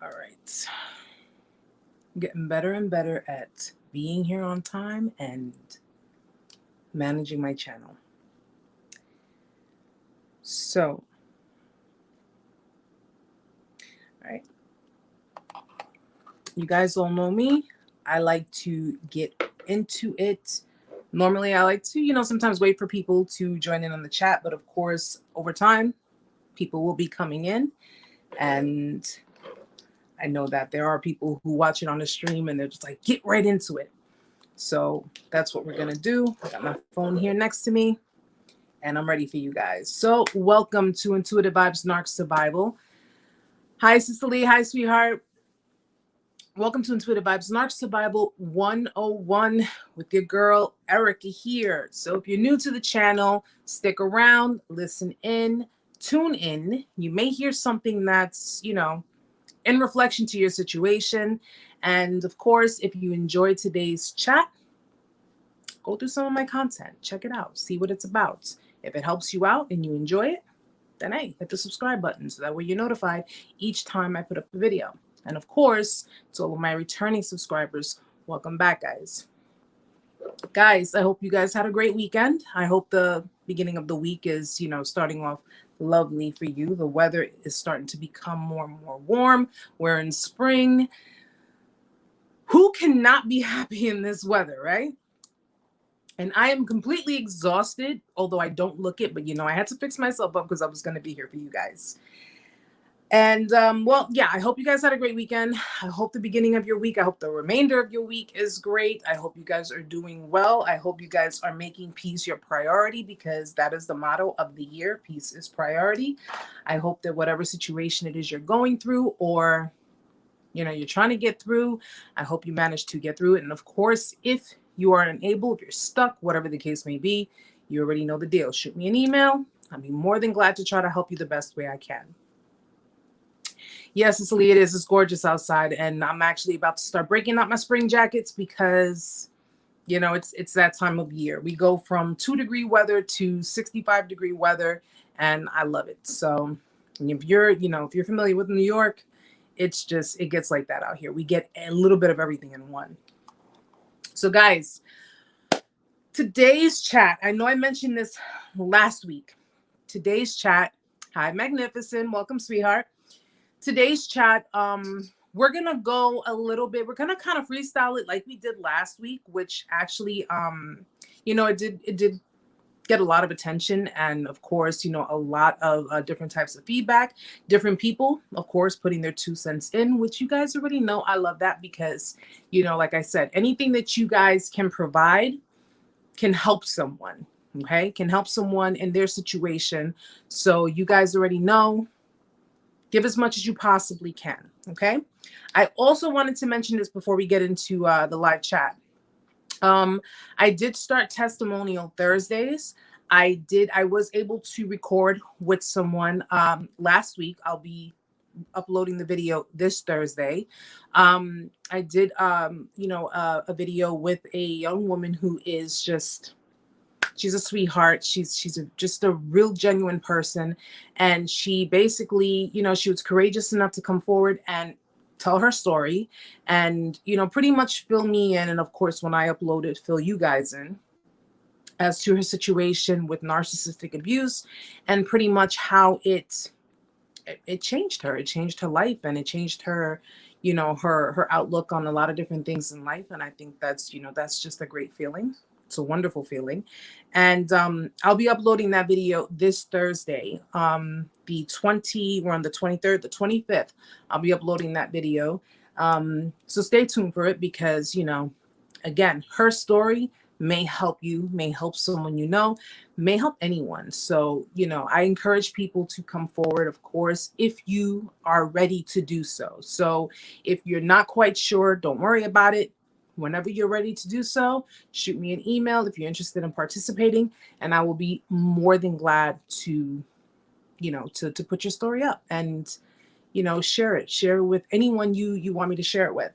All right. I'm getting better and better at being here on time and managing my channel. So, all right. You guys all know me. I like to get into it. Normally, I like to, sometimes wait for people to join in on the chat. But of course, over time, people will be coming in. And I know that there are people who watch it on the stream and they're just like, get right into it. So that's what we're going to do. I got my phone here next to me and I'm ready for you guys. So welcome to Intuitive Vibes Narc Survival. Hi, Cicely. Hi, sweetheart. Welcome to Intuitive Vibes Narc Survival 101 with your girl, Erica here. So if you're new to the channel, stick around, listen in, tune in. You may hear something that's, in reflection to your situation. And of course, if you enjoyed today's chat, go through some of my content, check it out, see what it's about. If it helps you out and you enjoy it, then hey, hit the subscribe button so that way you're notified each time I put up a video. And of course, to all of my returning subscribers, welcome back, guys. Guys, I hope you guys had a great weekend. I hope the beginning of the week is, starting off lovely for you. The weather is starting to become more and more warm. We're in spring. Who cannot be happy in this weather, right? And I am completely exhausted, although I don't look it, but I had to fix myself up because I was going to be here for you guys. And well, yeah, I hope you guys had a great weekend. I hope the beginning of your week, I hope the remainder of your week is great. I hope you guys are doing well. I hope you guys are making peace your priority because that is the motto of the year. Peace is priority. I hope that whatever situation it is you're going through or, you're trying to get through, I hope you manage to get through it. And of course, if you are unable, if you're stuck, whatever the case may be, you already know the deal. Shoot me an email. I'll be more than glad to try to help you the best way I can. Yes, Cicely, it is. It's gorgeous outside. And I'm actually about to start breaking out my spring jackets because, it's that time of year. We go from 2-degree weather to 65-degree weather, and I love it. So if you're familiar with New York, it gets like that out here. We get a little bit of everything in one. So guys, today's chat, I know I mentioned this last week. Today's chat, hi, Magnificent. Welcome, sweetheart. Today's chat, we're going to go a little bit, we're going to kind of freestyle it like we did last week, which actually, it did get a lot of attention. And of course, a lot of different types of feedback, different people, of course, putting their 2 cents in, which you guys already know. I love that because, like I said, anything that you guys can provide can help someone, okay? Can help someone in their situation. So you guys already know, give as much as you possibly can, okay? I also wanted to mention this before we get into the live chat. I did start Testimonial Thursdays. I was able to record with someone last week. I'll be uploading the video this Thursday. I did, a video with a young woman who is she's a sweetheart. She's just a real genuine person. And she basically, she was courageous enough to come forward and tell her story and, pretty much fill me in. And of course, when I upload it, fill you guys in as to her situation with narcissistic abuse and pretty much how it changed her. It changed her life and it changed her, her outlook on a lot of different things in life. And I think that's just a great feeling. It's a wonderful feeling. And I'll be uploading that video this Thursday. We're on the 23rd, the 25th. I'll be uploading that video. So stay tuned for it because, again, her story may help you, may help someone may help anyone. So, I encourage people to come forward, of course, if you are ready to do so. So if you're not quite sure, don't worry about it. Whenever you're ready to do so, shoot me an email if you're interested in participating, and I will be more than glad to, to put your story up and, share it with anyone you want me to share it with.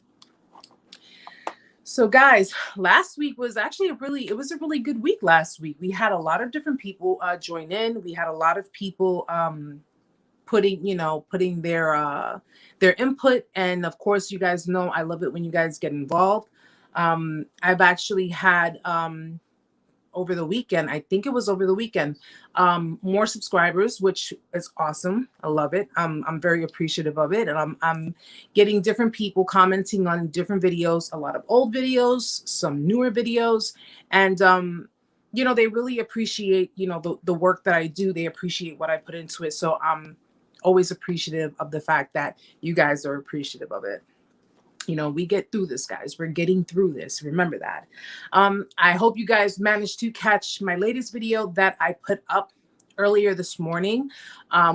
So guys, last week was actually a really good week last week. We had a lot of different people join in. We had a lot of people putting their input. And of course, you guys know I love it when you guys get involved. I've actually had over the weekend, I think it was over the weekend, more subscribers, which is awesome. I love it. I'm very appreciative of it. And I'm getting different people commenting on different videos, a lot of old videos, some newer videos. And, they really appreciate, the work that I do. They appreciate what I put into it. So I'm always appreciative of the fact that you guys are appreciative of it. We get through this, guys. We're getting through this. Remember that. I hope you guys managed to catch my latest video that I put up earlier this morning,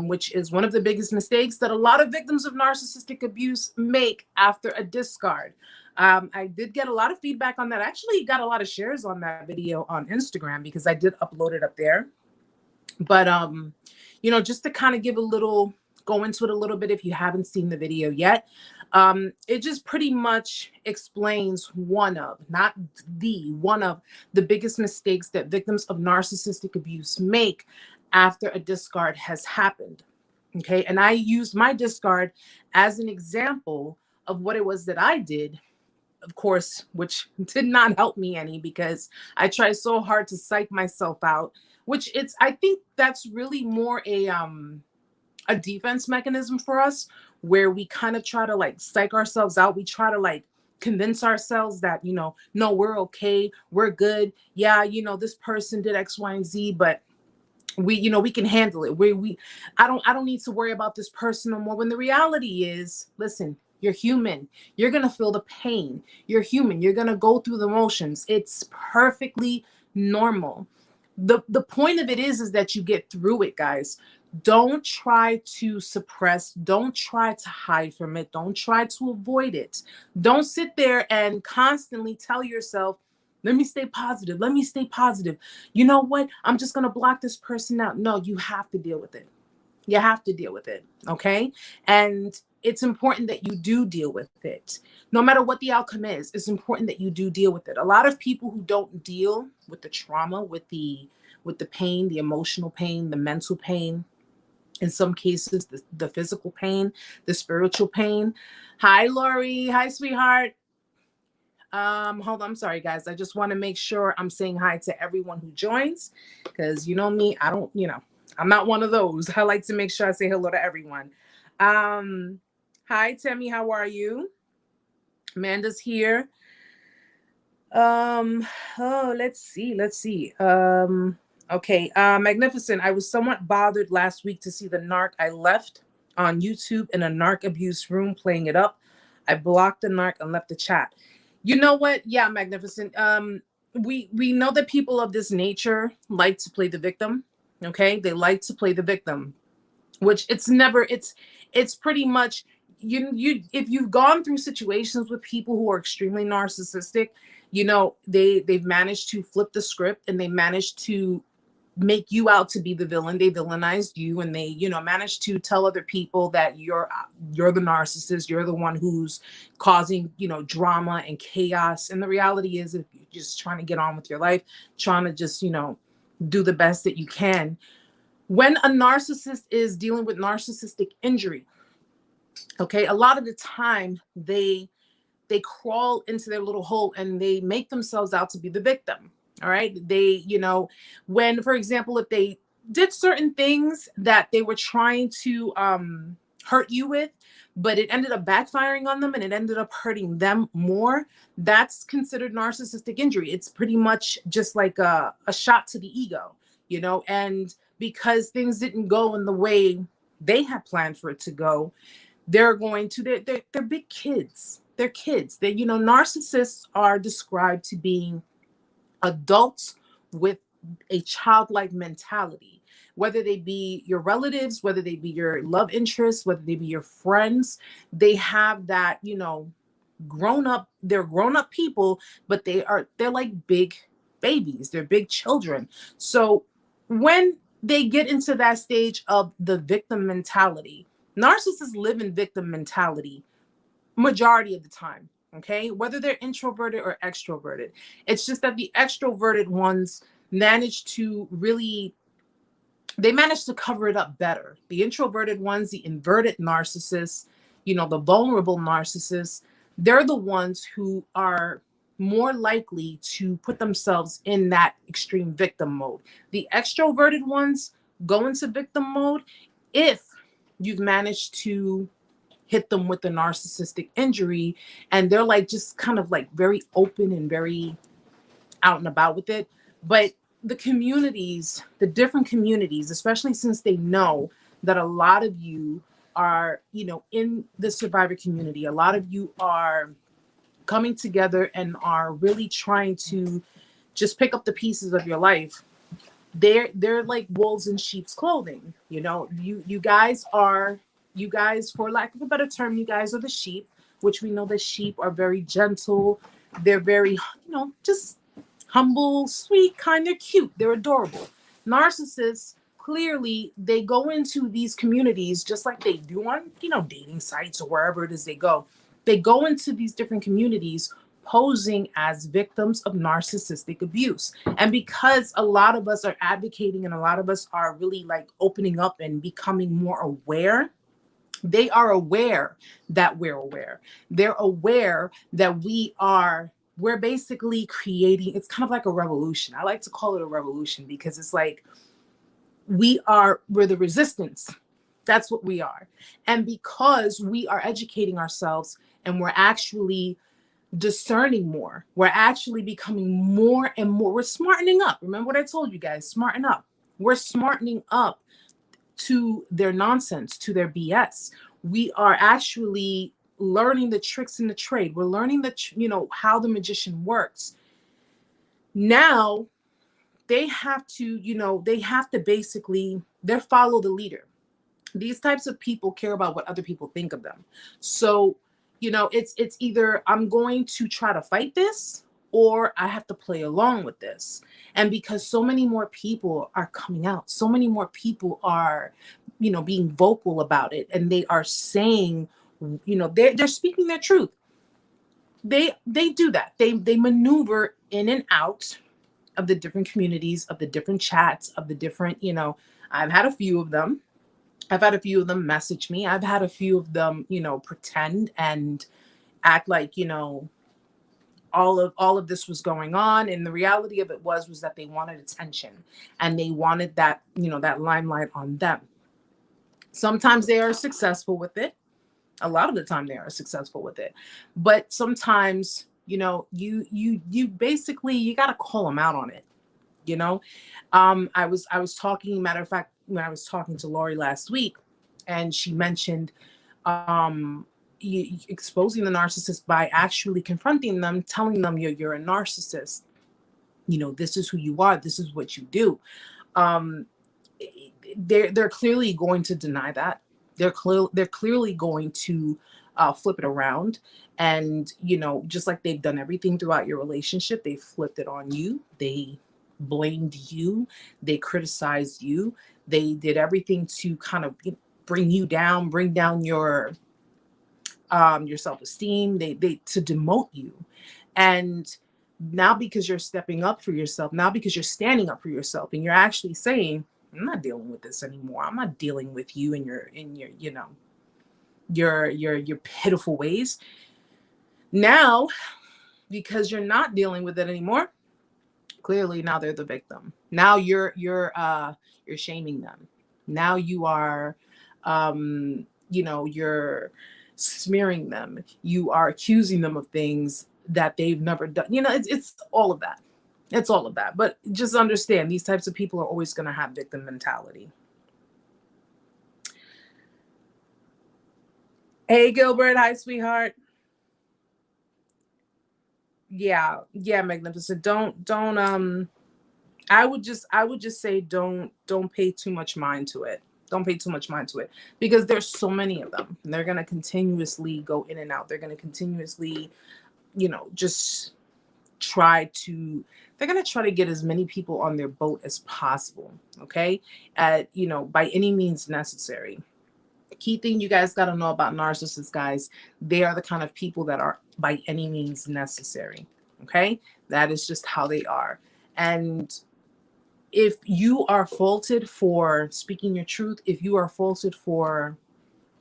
which is one of the biggest mistakes that a lot of victims of narcissistic abuse make after a discard. I did get a lot of feedback on that. I actually got a lot of shares on that video on Instagram because I did upload it up there. But, just to kind of go into it a little bit if you haven't seen the video yet. It just pretty much explains one of the biggest mistakes that victims of narcissistic abuse make after a discard has happened. Okay. And I used my discard as an example of what it was that I did, of course, which did not help me any because I tried so hard to psych myself out, I think that's really more a defense mechanism for us, where we kind of try to psych ourselves out. We try to convince ourselves that, no, we're okay. We're good. Yeah. This person did X, Y, and Z, but we can handle it. I don't need to worry about this person no more. When the reality is, listen, you're human. You're going to feel the pain. You're human. You're going to go through the motions. It's perfectly normal. The point of it is that you get through it, guys. Don't try to suppress. Don't try to hide from it. Don't try to avoid it. Don't sit there and constantly tell yourself, let me stay positive. Let me stay positive. You know what? I'm just going to block this person out. No, you have to deal with it. You have to deal with it. Okay. And it's important that you do deal with it. No matter what the outcome is, it's important that you do deal with it. A lot of people who don't deal with the trauma, with the pain, the emotional pain, the mental pain, in some cases, the physical pain, the spiritual pain. Hi, Lori. Hi, sweetheart. Hold on. I'm sorry, guys. I just want to make sure I'm saying hi to everyone who joins, because you know me, I'm not one of those. I like to make sure I say hello to everyone. Hi, Tammy. How are you? Amanda's here. Let's see. Okay, Magnificent. I was somewhat bothered last week to see the Narc I left on YouTube in a Narc abuse room playing it up. I blocked the Narc and left the chat. You know what? Yeah, Magnificent. We know that people of this nature like to play the victim. Okay, they like to play the victim, which it's pretty much you if you've gone through situations with people who are extremely narcissistic, they've managed to flip the script and they managed to make you out to be the villain. They villainized you, and they managed to tell other people that you're the narcissist, you're the one who's causing drama and chaos. And the reality is, if you're just trying to get on with your life, trying to just do the best that you can, when a narcissist is dealing with narcissistic injury, okay, a lot of the time they crawl into their little hole and they make themselves out to be the victim. All right. They, when, for example, if they did certain things that they were trying to hurt you with, but it ended up backfiring on them and it ended up hurting them more, that's considered narcissistic injury. It's pretty much just like a shot to the ego, and because things didn't go in the way they had planned for it to go, they're big kids. They're kids. Narcissists are described to being adults with a childlike mentality, whether they be your relatives, whether they be your love interests, whether they be your friends. They have that, they're grown up people, but they're like big babies. They're big children. So when they get into that stage of the victim mentality, narcissists live in victim mentality majority of the time. Okay, whether they're introverted or extroverted. It's just that the extroverted ones manage to really they manage to cover it up better. The introverted ones, the inverted narcissists, the vulnerable narcissists, they're the ones who are more likely to put themselves in that extreme victim mode. The extroverted ones go into victim mode if you've managed to hit them with a narcissistic injury, and they're like just kind of like very open and very out and about with it. But the communities, the different communities, especially since they know that a lot of you are, in the survivor community, a lot of you are coming together and are really trying to just pick up the pieces of your life. They're like wolves in sheep's clothing. You guys, for lack of a better term, you guys are the sheep, which we know the sheep are very gentle. They're very, just humble, sweet, kind of cute. They're adorable. Narcissists, clearly, they go into these communities just like they do on, dating sites or wherever it is they go. They go into these different communities posing as victims of narcissistic abuse. And because a lot of us are advocating and a lot of us are really like opening up and becoming more aware, they are aware that we're aware. They're aware that we're basically creating, it's kind of like a revolution. I like to call it a revolution because it's like we're the resistance. That's what we are. And because we are educating ourselves and we're actually discerning more, we're actually becoming more and more, we're smartening up. Remember what I told you guys, smarten up. We're smartening up to their nonsense, to their BS. We are actually learning the tricks in the trade. We're learning how the magician works. Now they have to basically, they follow the leader. These types of people care about what other people think of them. So, it's either I'm going to try to fight this or I have to play along with this. And because so many more people are coming out, so many more people are, being vocal about it, and they are saying, they're speaking their truth. They do that. They maneuver in and out of the different communities, of the different chats, of the different, I've had a few of them. I've had a few of them message me. I've had a few of them, pretend and act like, all of this was going on. And the reality of it was that they wanted attention and they wanted that, that limelight on them. Sometimes they are successful with it. A lot of the time they are successful with it. But sometimes, you basically, you got to call them out on it. I was talking, matter of fact, when I was talking to Lori last week, and she mentioned exposing the narcissist by actually confronting them, telling them you're a narcissist. This is who you are. This is what you do. They're clearly going to deny that. They're clearly going to flip it around. And, just like they've done everything throughout your relationship, they flipped it on you. They blamed you. They criticized you. They did everything to kind of bring you down, bring down your self-esteem. They to demote you. And now, because you're stepping up for yourself, now because you're standing up for yourself, and you're actually saying, I'm not dealing with this anymore. I'm not dealing with you and your pitiful ways. Now, because you're not dealing with it anymore, clearly now they're the victim. Now you're shaming them. Now you are, you're smearing them. You are accusing them of things that they've never done. It's all of that. It's all of that. But just understand, these types of people are always going to have victim mentality. Hey, Gilbert. Hi, sweetheart. Yeah, magnificent. Don't I would just say don't pay too much mind to it. Don't pay too much mind to it, because there's so many of them. And they're going to continuously go in and out. They're going to continuously, just they're going to try to get as many people on their boat as possible. Okay. By any means necessary. Key thing you guys got to know about narcissists, guys, they are the kind of people that are by any means necessary. Okay. That is just how they are. And if you are faulted for speaking your truth, if you are faulted for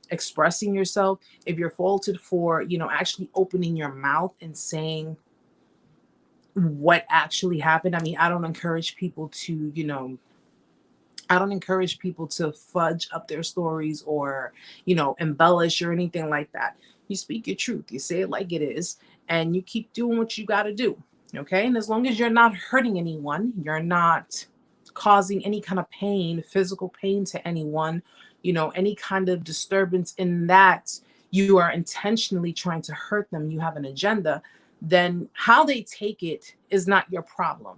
expressing yourself, if you're faulted for, actually opening your mouth and saying what actually happened. I mean, I don't encourage people to fudge up their stories or, embellish or anything like that. You speak your truth, you say it like it is, and you keep doing what you got to do. Okay. And as long as you're not hurting anyone, you're not causing any kind of pain, physical pain to anyone, any kind of disturbance in that you are intentionally trying to hurt them, you have an agenda, then how they take it is not your problem.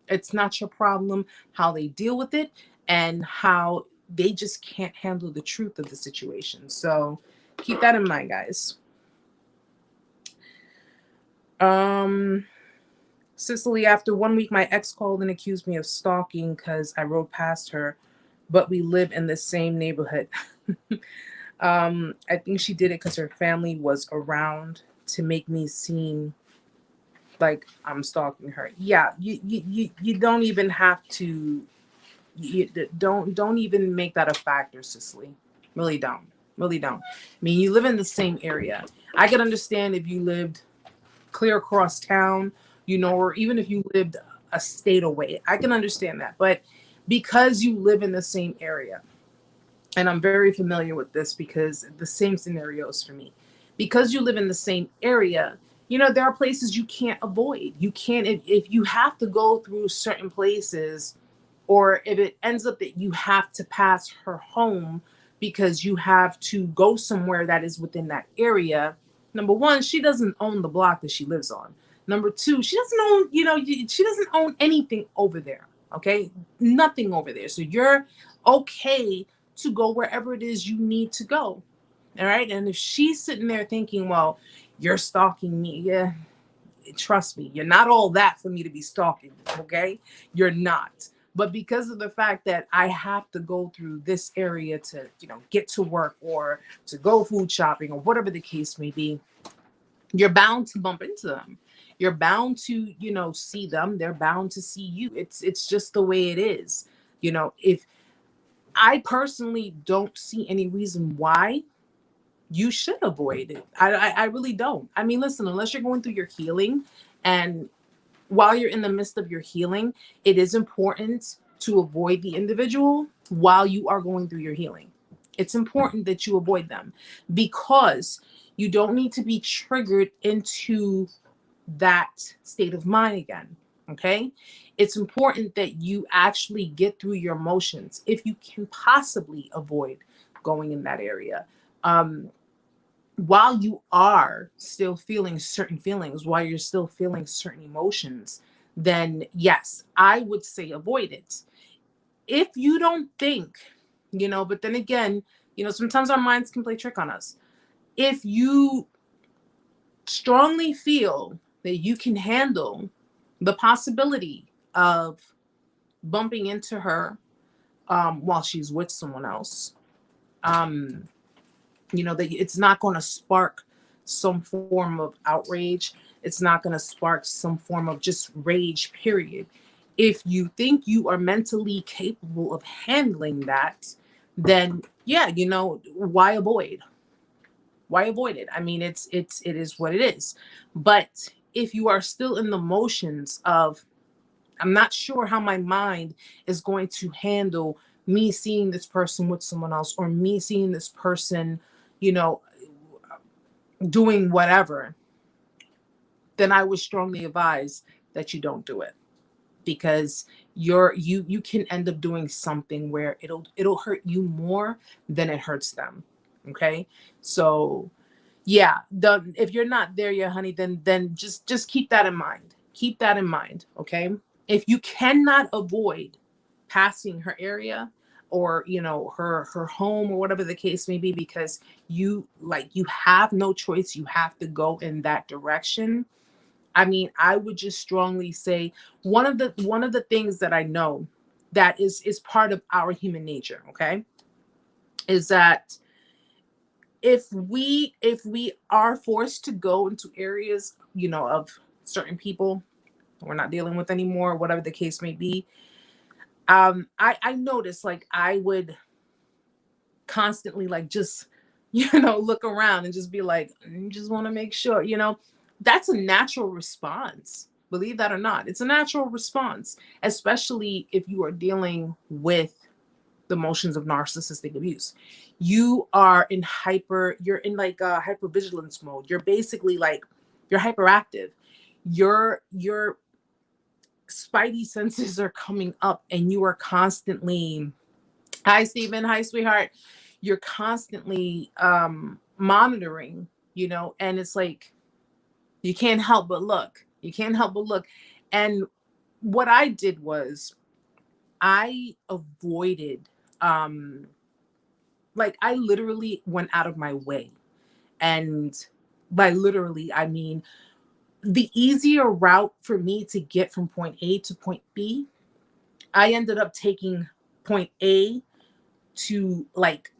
It's not your problem how they deal with it and how they just can't handle the truth of the situation. So keep that in mind, guys. Cicely, after 1 week, my ex called and accused me of stalking because I rode past her, but we live in the same neighborhood. I think she did it because her family was around to make me seem like I'm stalking her. Yeah, you don't even have to. You don't even make that a factor, Cicely. Really don't. Really don't. I mean, you live in the same area. I could understand if you lived clear across town, or even if you lived a state away. I can understand that. But because you live in the same area, and I'm very familiar with this because the same scenarios for me. Because you live in the same area, there are places you can't avoid. You can't, if you have to go through certain places, or if it ends up that you have to pass her home because you have to go somewhere that is within that area. Number one, she doesn't own the block that she lives on. Number two, she doesn't own, she doesn't own anything over there. Okay. Nothing over there. So you're okay to go wherever it is you need to go. All right. And if she's sitting there thinking, well, you're stalking me. Yeah. Trust me, you're not all that for me to be stalking. Okay. You're not. But because of the fact that I have to go through this area to, get to work or to go food shopping or whatever the case may be, you're bound to bump into them. You're bound to, see them. They're bound to see you. It's just the way it is. If I personally don't see any reason why you should avoid it. I really don't. I mean, listen, unless you're going through your healing, and while you're in the midst of your healing, it is important to avoid the individual while you are going through your healing. It's important that you avoid them because you don't need to be triggered into that state of mind again. Okay. It's important that you actually get through your emotions if you can possibly avoid going in that area. While you are still feeling certain feelings, while you're still feeling certain emotions, then yes, I would say avoid it. If you don't think, but then again, sometimes our minds can play trick on us. If you strongly feel that you can handle the possibility of bumping into her while she's with someone else, that it's not going to spark some form of outrage. It's not going to spark some form of just rage, period. If you think you are mentally capable of handling that, then yeah, why avoid? Why avoid it? I mean, it is what it is. But if you are still in the motions of, I'm not sure how my mind is going to handle me seeing this person with someone else, or me seeing this person, you know, doing whatever, then I would strongly advise that you don't do it, because you can end up doing something where it'll hurt you more than it hurts them. Okay. So yeah, if you're not there yet, honey, then just keep that in mind. Keep that in mind. Okay. If you cannot avoid passing her area, or her home, or whatever the case may be, because you have no choice, you have to go in that direction. I mean, I would just strongly say one of the things that I know that is part of our human nature, okay, is that if we are forced to go into areas, of certain people we're not dealing with anymore, whatever the case may be, I noticed like I would constantly like just look around and just be like, just want to make sure, that's a natural response, believe that or not. It's a natural response, especially if you are dealing with the motions of narcissistic abuse. You're in like hypervigilance mode. You're basically like, you're hyperactive. Your spidey senses are coming up and you are constantly, hi Stephen, hi sweetheart, you're constantly monitoring, and it's like you can't help but look. And what I did was I avoided, like I literally went out of my way. And by literally, I mean the easier route for me to get from point A to point B, I ended up taking point A to like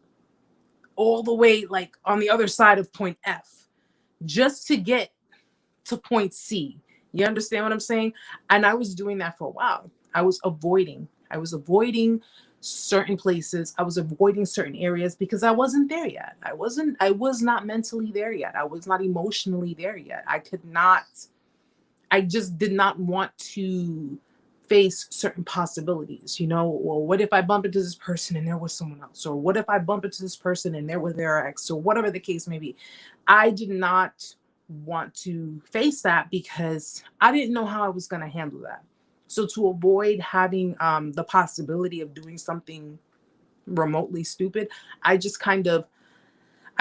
all the way like on the other side of point F just to get to point C. You understand what I'm saying? And I was doing that for a while. I was avoiding certain places. I was avoiding certain areas because I wasn't there yet. I was not mentally there yet. I was not emotionally there yet. I just did not want to face certain possibilities. Well, what if I bump into this person and there was someone else? Or what if I bump into this person and there was their ex? Or whatever the case may be. I did not want to face that because I didn't know how I was going to handle that. So to avoid having the possibility of doing something remotely stupid, I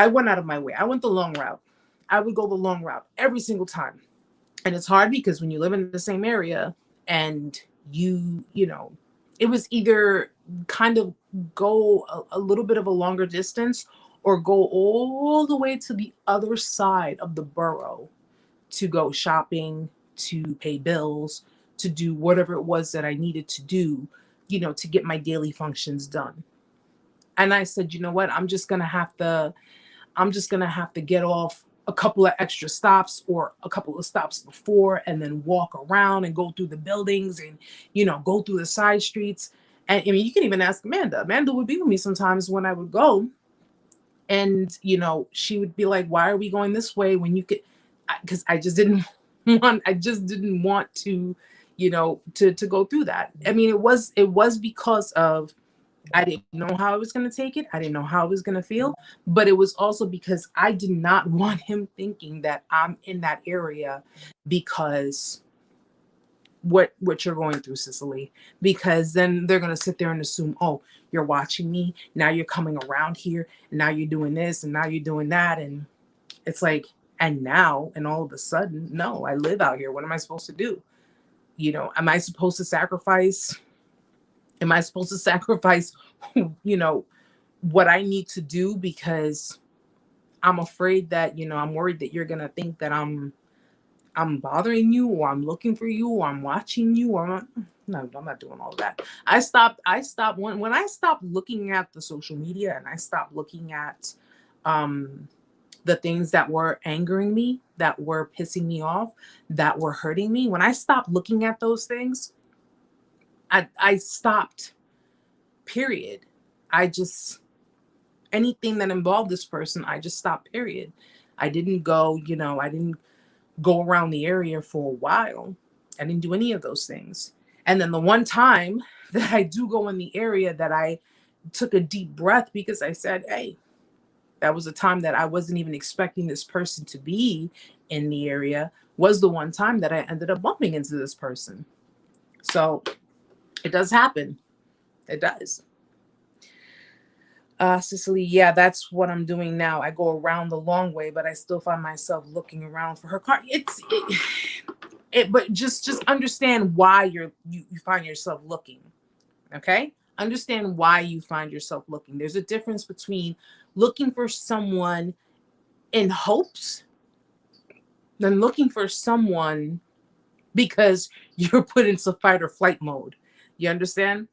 went out of my way. I went the long route. I would go the long route every single time. And it's hard because when you live in the same area and it was either kind of go a little bit of a longer distance or go all the way to the other side of the borough to go shopping, to pay bills, to do whatever it was that I needed to do, to get my daily functions done. And I said, you know what, I'm just going to have to get off a couple of extra stops or a couple of stops before and then walk around and go through the buildings and, go through the side streets. And I mean, you can even ask Amanda. Amanda would be with me sometimes when I would go. And, she would be like, why are we going this way when you could, because I just didn't want to, to go through that. I mean, it was because of, I didn't know how I was going to take it. I didn't know how I was going to feel, but it was also because I did not want him thinking that I'm in that area because what you're going through, Cicely, because then they're going to sit there and assume, oh, you're watching me. Now you're coming around here and now you're doing this and now you're doing that. And it's like, and now, and all of a sudden, no, I live out here. What am I supposed to do? Am I supposed to sacrifice what I need to do because I'm afraid that, I'm worried that you're going to think that I'm bothering you or I'm looking for you or I'm watching you or no, I'm not doing all of that. I stopped when I stopped looking at the social media and I stopped looking at the things that were angering me, that were pissing me off, that were hurting me. When I stopped looking at those things, I stopped, period. Anything that involved this person, I just stopped, period. I didn't go around the area for a while. I didn't do any of those things. And then the one time that I do go in the area that I took a deep breath because I said, hey, that was a time that I wasn't even expecting this person to be in the area, was the one time that I ended up bumping into this person. So it does happen. It does. Cicely, yeah, that's what I'm doing now. I go around the long way, but I still find myself looking around for her car. But just understand why you find yourself looking. Okay? Understand why you find yourself looking. There's a difference between looking for someone in hopes than looking for someone because you're put into fight or flight mode. You understand?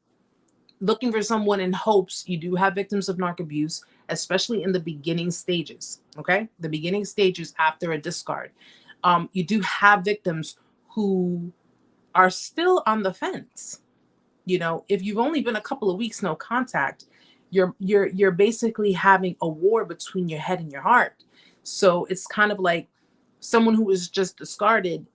Looking for someone in hopes. You do have victims of narc abuse, especially in the beginning stages. Okay? The beginning stages after a discard. You do have victims who are still on the fence. You know, if you've only been a couple of weeks no contact, you're basically having a war between your head and your heart. So it's kind of like someone who was just discarded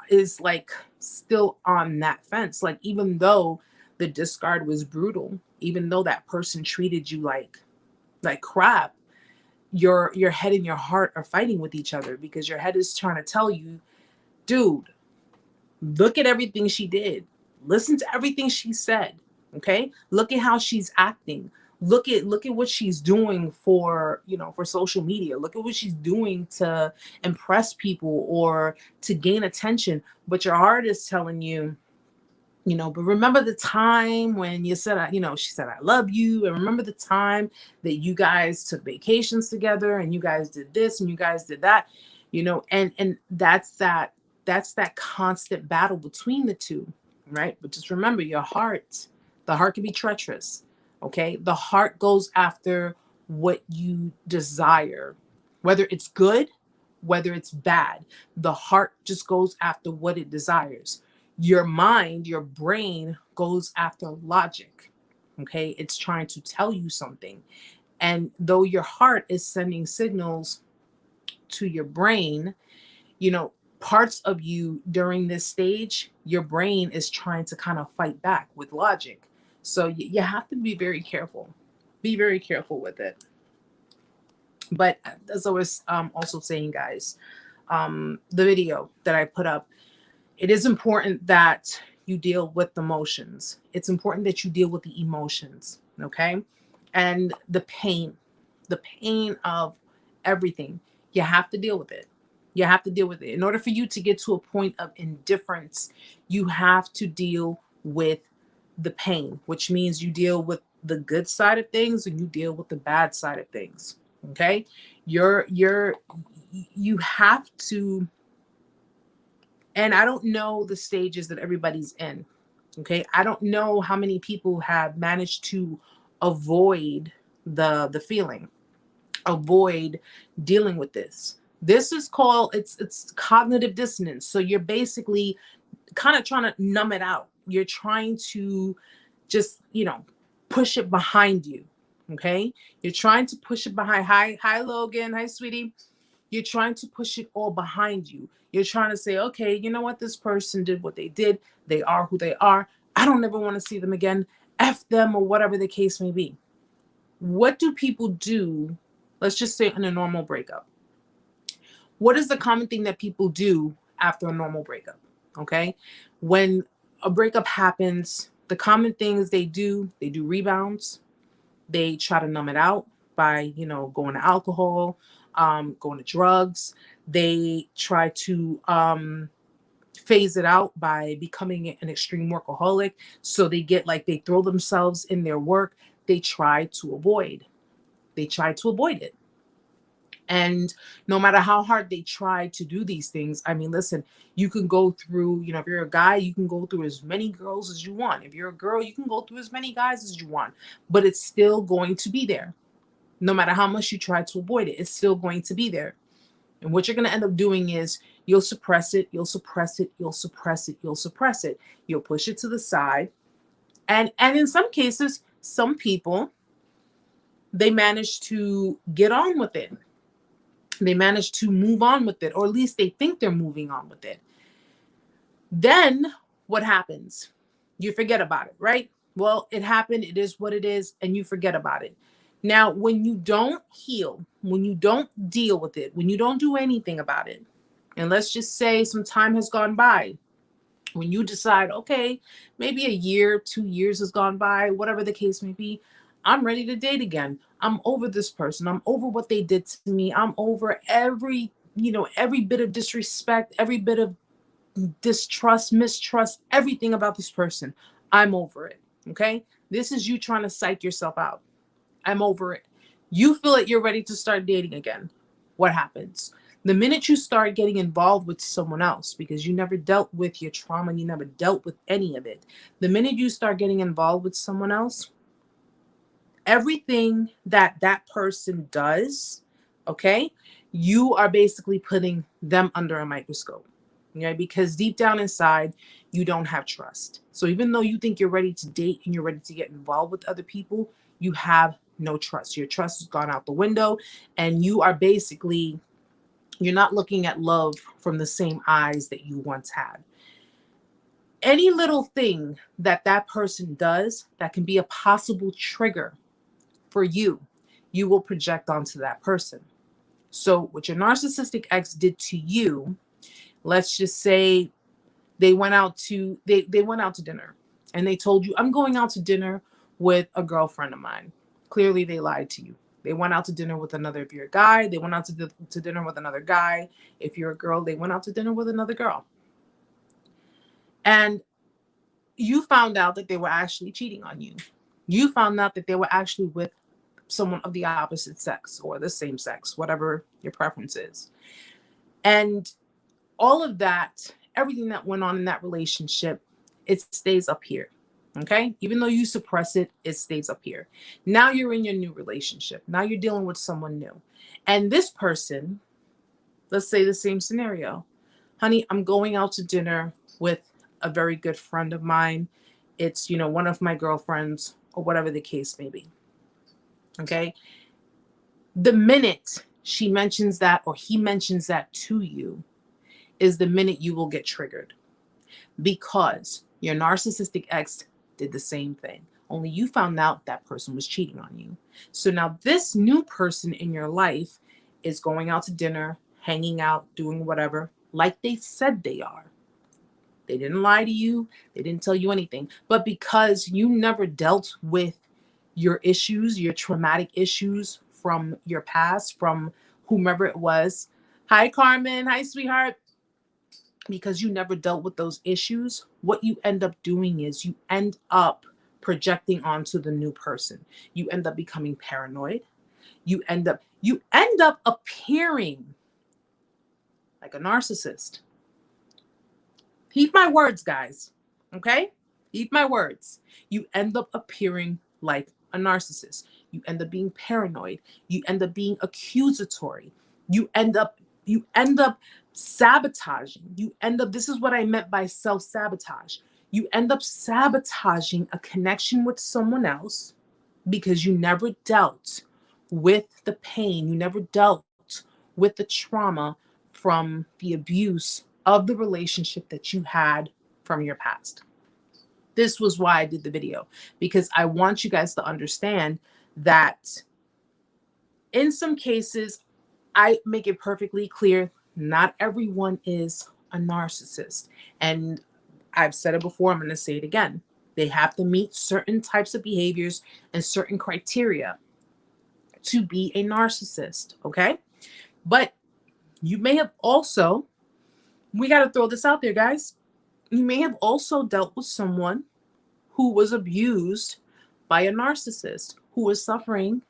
is like still on that fence. Like, even though the discard was brutal, even though that person treated you like crap, your head and your heart are fighting with each other, because your head is trying to tell you, dude, look at everything she did. Listen to everything she said. Okay? Look at how she's acting. Look at what she's doing for, for social media. Look at what she's doing to impress people or to gain attention. But your heart is telling you, but remember the time when you said, she said, I love you. And remember the time that you guys took vacations together and you guys did this and you guys did that, and that's that constant battle between the two, right? But just remember, the heart can be treacherous. Okay. The heart goes after what you desire, whether it's good, whether it's bad. The heart just goes after what it desires. Your mind, your brain goes after logic. Okay. It's trying to tell you something. And though your heart is sending signals to your brain, parts of you during this stage, your brain is trying to kind of fight back with logic. So you have to be very careful. Be very careful with it. But as I was also saying, guys, the video that I put up, it is important that you deal with emotions. It's important that you deal with the emotions, okay? And the pain of everything. You have to deal with it. You have to deal with it. In order for you to get to a point of indifference, you have to deal with the pain, which means you deal with the good side of things and you deal with the bad side of things. Okay? You have to, and I don't know the stages that everybody's in. Okay? I don't know how many people have managed to avoid the feeling, avoid dealing with this. This is called, it's cognitive dissonance. So you're basically kind of trying to numb it out. You're trying to just, push it behind you. Okay? You're trying to push it behind. Hi Logan. Hi sweetie. You're trying to push it all behind you. You're trying to say, okay, you know what? This person did what they did. They are who they are. I don't ever want to see them again. F them, or whatever the case may be. What do people do? Let's just say in a normal breakup. What is the common thing that people do after a normal breakup? Okay. When a breakup happens, the common things they do rebounds. They try to numb it out by, going to alcohol, going to drugs. They try to phase it out by becoming an extreme workaholic. So they throw themselves in their work. They try to avoid it. And no matter how hard they try to do these things, I mean, listen, you can go through, if you're a guy, you can go through as many girls as you want. If you're a girl, you can go through as many guys as you want, but it's still going to be there. No matter how much you try to avoid it, it's still going to be there. And what you're going to end up doing is you'll suppress it, you'll suppress it, you'll suppress it, you'll suppress it. You'll push it to the side. And in some cases, some people, they manage to get on with it. They manage to move on with it, or at least they think they're moving on with it. Then what happens? You forget about it, right? Well, it happened. It is what it is. And you forget about it. Now, when you don't heal, when you don't deal with it, when you don't do anything about it, and let's just say some time has gone by, when you decide, okay, maybe a year, 2 years has gone by, whatever the case may be, I'm ready to date again. I'm over this person. I'm over what they did to me. I'm over every bit of disrespect, every bit of distrust, mistrust, everything about this person. I'm over it. Okay? This is you trying to psych yourself out. I'm over it. You feel that you're ready to start dating again. What happens? The minute you start getting involved with someone else, because you never dealt with your trauma, you never dealt with any of it. The minute you start getting involved with someone else, everything that person does, okay, you are basically putting them under a microscope. Okay, because deep down inside, you don't have trust. So even though you think you're ready to date and you're ready to get involved with other people, you have no trust. Your trust has gone out the window, and you are basically, you're not looking at love from the same eyes that you once had. Any little thing that that person does that can be a possible trigger for you, you will project onto that person. So what your narcissistic ex did to you, let's just say they went out to they went out to dinner and they told you, I'm going out to dinner with a girlfriend of mine. Clearly they lied to you. They went out to dinner with another, if you're a guy, they went out to dinner with another guy. If you're a girl, they went out to dinner with another girl. And you found out that they were actually cheating on you. You found out that they were actually with someone of the opposite sex or the same sex, whatever your preference is. And all of that, everything that went on in that relationship, it stays up here. Okay? Even though you suppress it, it stays up here. Now you're in your new relationship. Now you're dealing with someone new. And this person, let's say the same scenario. Honey, I'm going out to dinner with a very good friend of mine. It's, one of my girlfriends or whatever the case may be. Okay? The minute she mentions that or he mentions that to you is the minute you will get triggered, because your narcissistic ex did the same thing. Only you found out that person was cheating on you. So now this new person in your life is going out to dinner, hanging out, doing whatever, like they said they are. They didn't lie to you. They didn't tell you anything. But because you never dealt with your issues, your traumatic issues from your past, from whomever it was. Hi, Carmen. Hi, sweetheart. Because you never dealt with those issues, what you end up doing is you end up projecting onto the new person. You end up becoming paranoid. You end up appearing like a narcissist. Heed my words, guys. Okay? Heed my words. You end up appearing like a narcissist. You end up being paranoid. You end up being accusatory. You end up sabotaging. This is what I meant by self-sabotage. You end up sabotaging a connection with someone else because you never dealt with the pain. You never dealt with the trauma from the abuse of the relationship that you had from your past. This was why I did the video, because I want you guys to understand that in some cases, I make it perfectly clear, not everyone is a narcissist. And I've said it before, I'm going to say it again. They have to meet certain types of behaviors and certain criteria to be a narcissist, okay? But you may have also, we got to throw this out there, guys. You may have also dealt with someone who was abused by a narcissist, who was suffering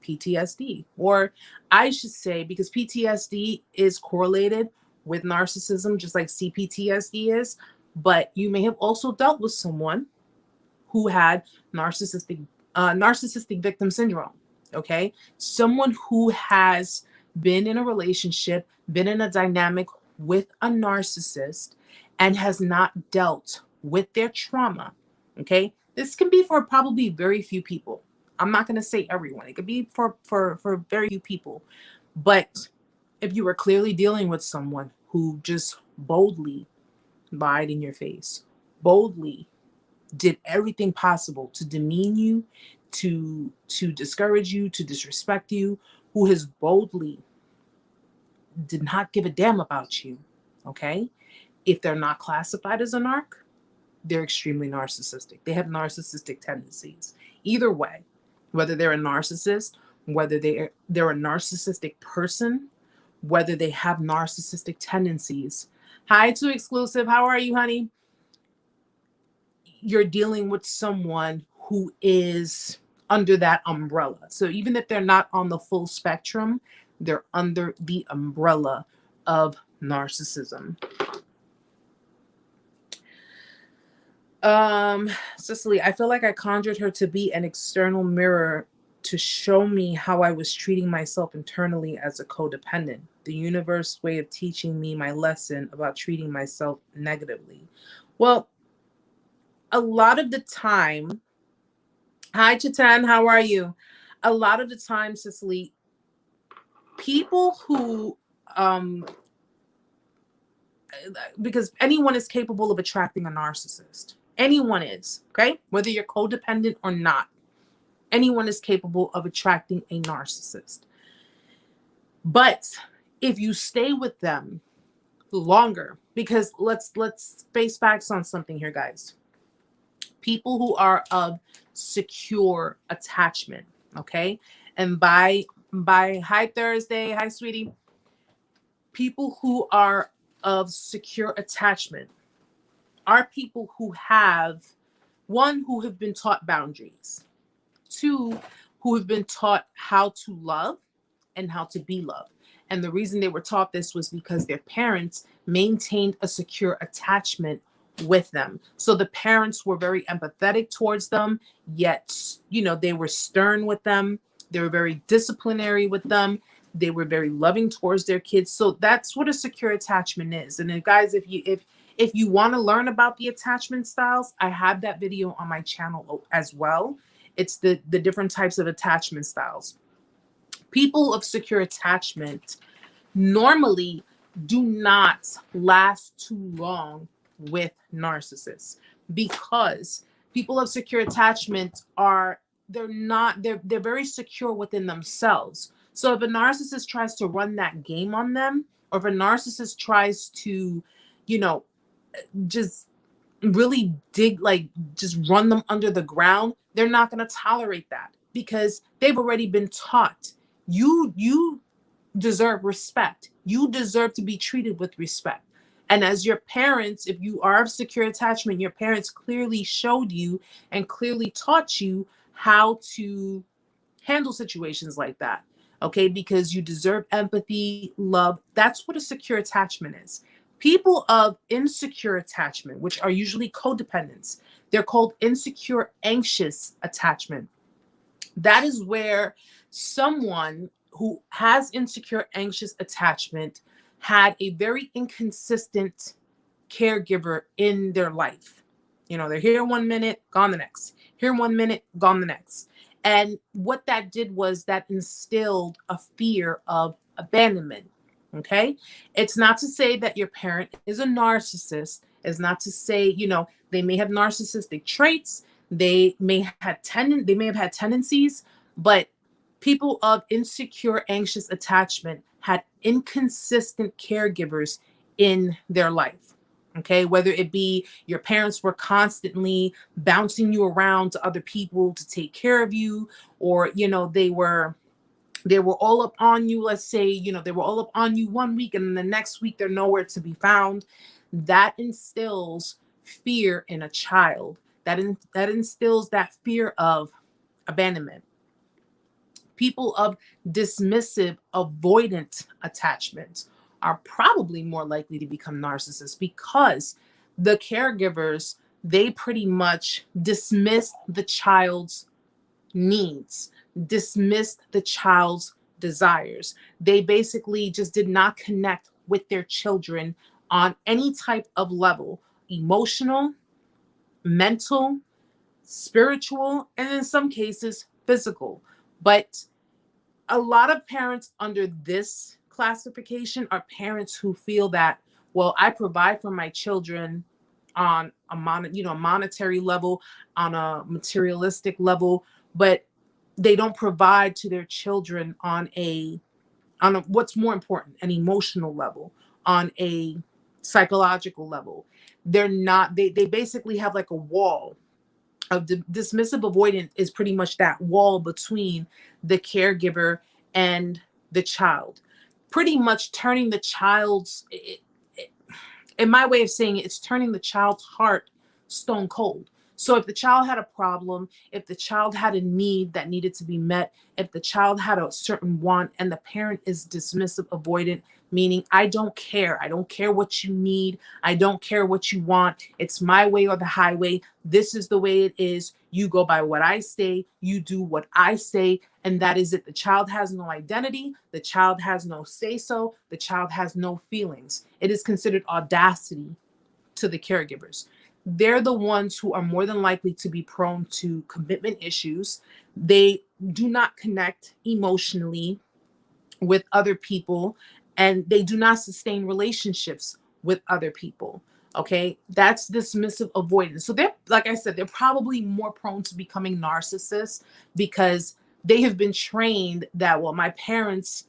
PTSD, or I should say, because PTSD is correlated with narcissism, just like CPTSD is, but you may have also dealt with someone who had narcissistic victim syndrome, okay? Someone who has been in a relationship, been in a dynamic with a narcissist, and has not dealt with their trauma, okay? This can be for probably very few people. I'm not going to say everyone. It could be for very few people. But if you were clearly dealing with someone who just boldly lied in your face, boldly did everything possible to demean you, to discourage you, to disrespect you, who has boldly did not give a damn about you, okay? If they're not classified as a narc, they're extremely narcissistic. They have narcissistic tendencies. Either way, whether they're a narcissist, whether they're a narcissistic person, whether they have narcissistic tendencies. Hi, Too Exclusive. How are you, honey? You're dealing with someone who is under that umbrella. So even if they're not on the full spectrum, they're under the umbrella of narcissism. Cicely, I feel like I conjured her to be an external mirror to show me how I was treating myself internally as a codependent. The universe way of teaching me my lesson about treating myself negatively. Well, a lot of the time, hi Chatan, how are you? A lot of the time, Cicely, people who because anyone is capable of attracting a narcissist. Anyone is, okay? Whether you're codependent or not, anyone is capable of attracting a narcissist. But if you stay with them longer, because let's face facts on something here, guys. People who are of secure attachment, okay? And by hi Thursday, hi sweetie. People who are of secure attachment are people who have, one, who have been taught boundaries, two, who have been taught how to love and how to be loved. And the reason they were taught this was because their parents maintained a secure attachment with them. So the parents were very empathetic towards them, yet, they were stern with them. They were very disciplinary with them. They were very loving towards their kids. So that's what a secure attachment is. And then, guys, if you want to learn about the attachment styles, I have that video on my channel as well. It's the different types of attachment styles. People of secure attachment normally do not last too long with narcissists, because people of secure attachment they're very secure within themselves. So if a narcissist tries to run that game on them, or if a narcissist tries to, just really just run them under the ground, they're not going to tolerate that, because they've already been taught you deserve respect. You deserve to be treated with respect. And as your parents, if you are of secure attachment, your parents clearly showed you and clearly taught you how to handle situations like that. Okay, because you deserve empathy, love. That's what a secure attachment is. People of insecure attachment, which are usually codependents, they're called insecure anxious attachment. That is where someone who has insecure anxious attachment had a very inconsistent caregiver in their life. They're here 1 minute, gone the next. Here 1 minute, gone the next. And what that did was that instilled a fear of abandonment. Okay. It's not to say that your parent is a narcissist. It's not to say, they may have narcissistic traits. They may have had tendencies, but people of insecure, anxious attachment had inconsistent caregivers in their life. Okay, whether it be your parents were constantly bouncing you around to other people to take care of you, or they were all up on you. Let's say they were all up on you 1 week, and then the next week they're nowhere to be found. That instills fear in a child. That instills that fear of abandonment. People of dismissive, avoidant attachment are probably more likely to become narcissists, because the caregivers, they pretty much dismiss the child's needs, dismiss the child's desires. They basically just did not connect with their children on any type of level: emotional, mental, spiritual, and in some cases, physical. But a lot of parents under this classification are parents who feel that, well, I provide for my children on a monetary level, on a materialistic level, but they don't provide to their children on a what's more important, an emotional level, on a psychological level. They basically have like a wall. Dismissive avoidant is pretty much that wall between the caregiver and the child, pretty much turning the child's, in my way of saying it, it's turning the child's heart stone cold. So if the child had a problem, if the child had a need that needed to be met, if the child had a certain want and the parent is dismissive avoidant, meaning I don't care what you need, I don't care what you want, it's my way or the highway, this is the way it is, you go by what I say, you do what I say, And that is it. The child has no identity. The child has no say-so. The child has no feelings. It is considered audacity to the caregivers. They're the ones who are more than likely to be prone to commitment issues. They do not connect emotionally with other people, and they do not sustain relationships with other people. Okay, that's dismissive avoidance. So they're, like I said, they're probably more prone to becoming narcissists because they have been trained that, well, my parents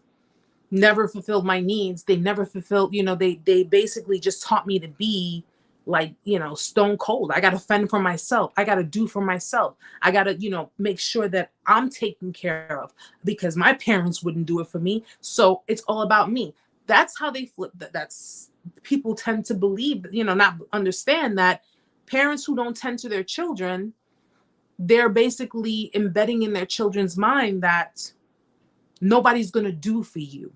never fulfilled my needs. They never fulfilled, they basically just taught me to be like, stone cold. I got to fend for myself. I got to do for myself. I got to, make sure that I'm taken care of because my parents wouldn't do it for me. So it's all about me. That's how they flip. That's people tend to believe, not understand that parents who don't tend to their children, they're basically embedding in their children's mind that nobody's going to do for you.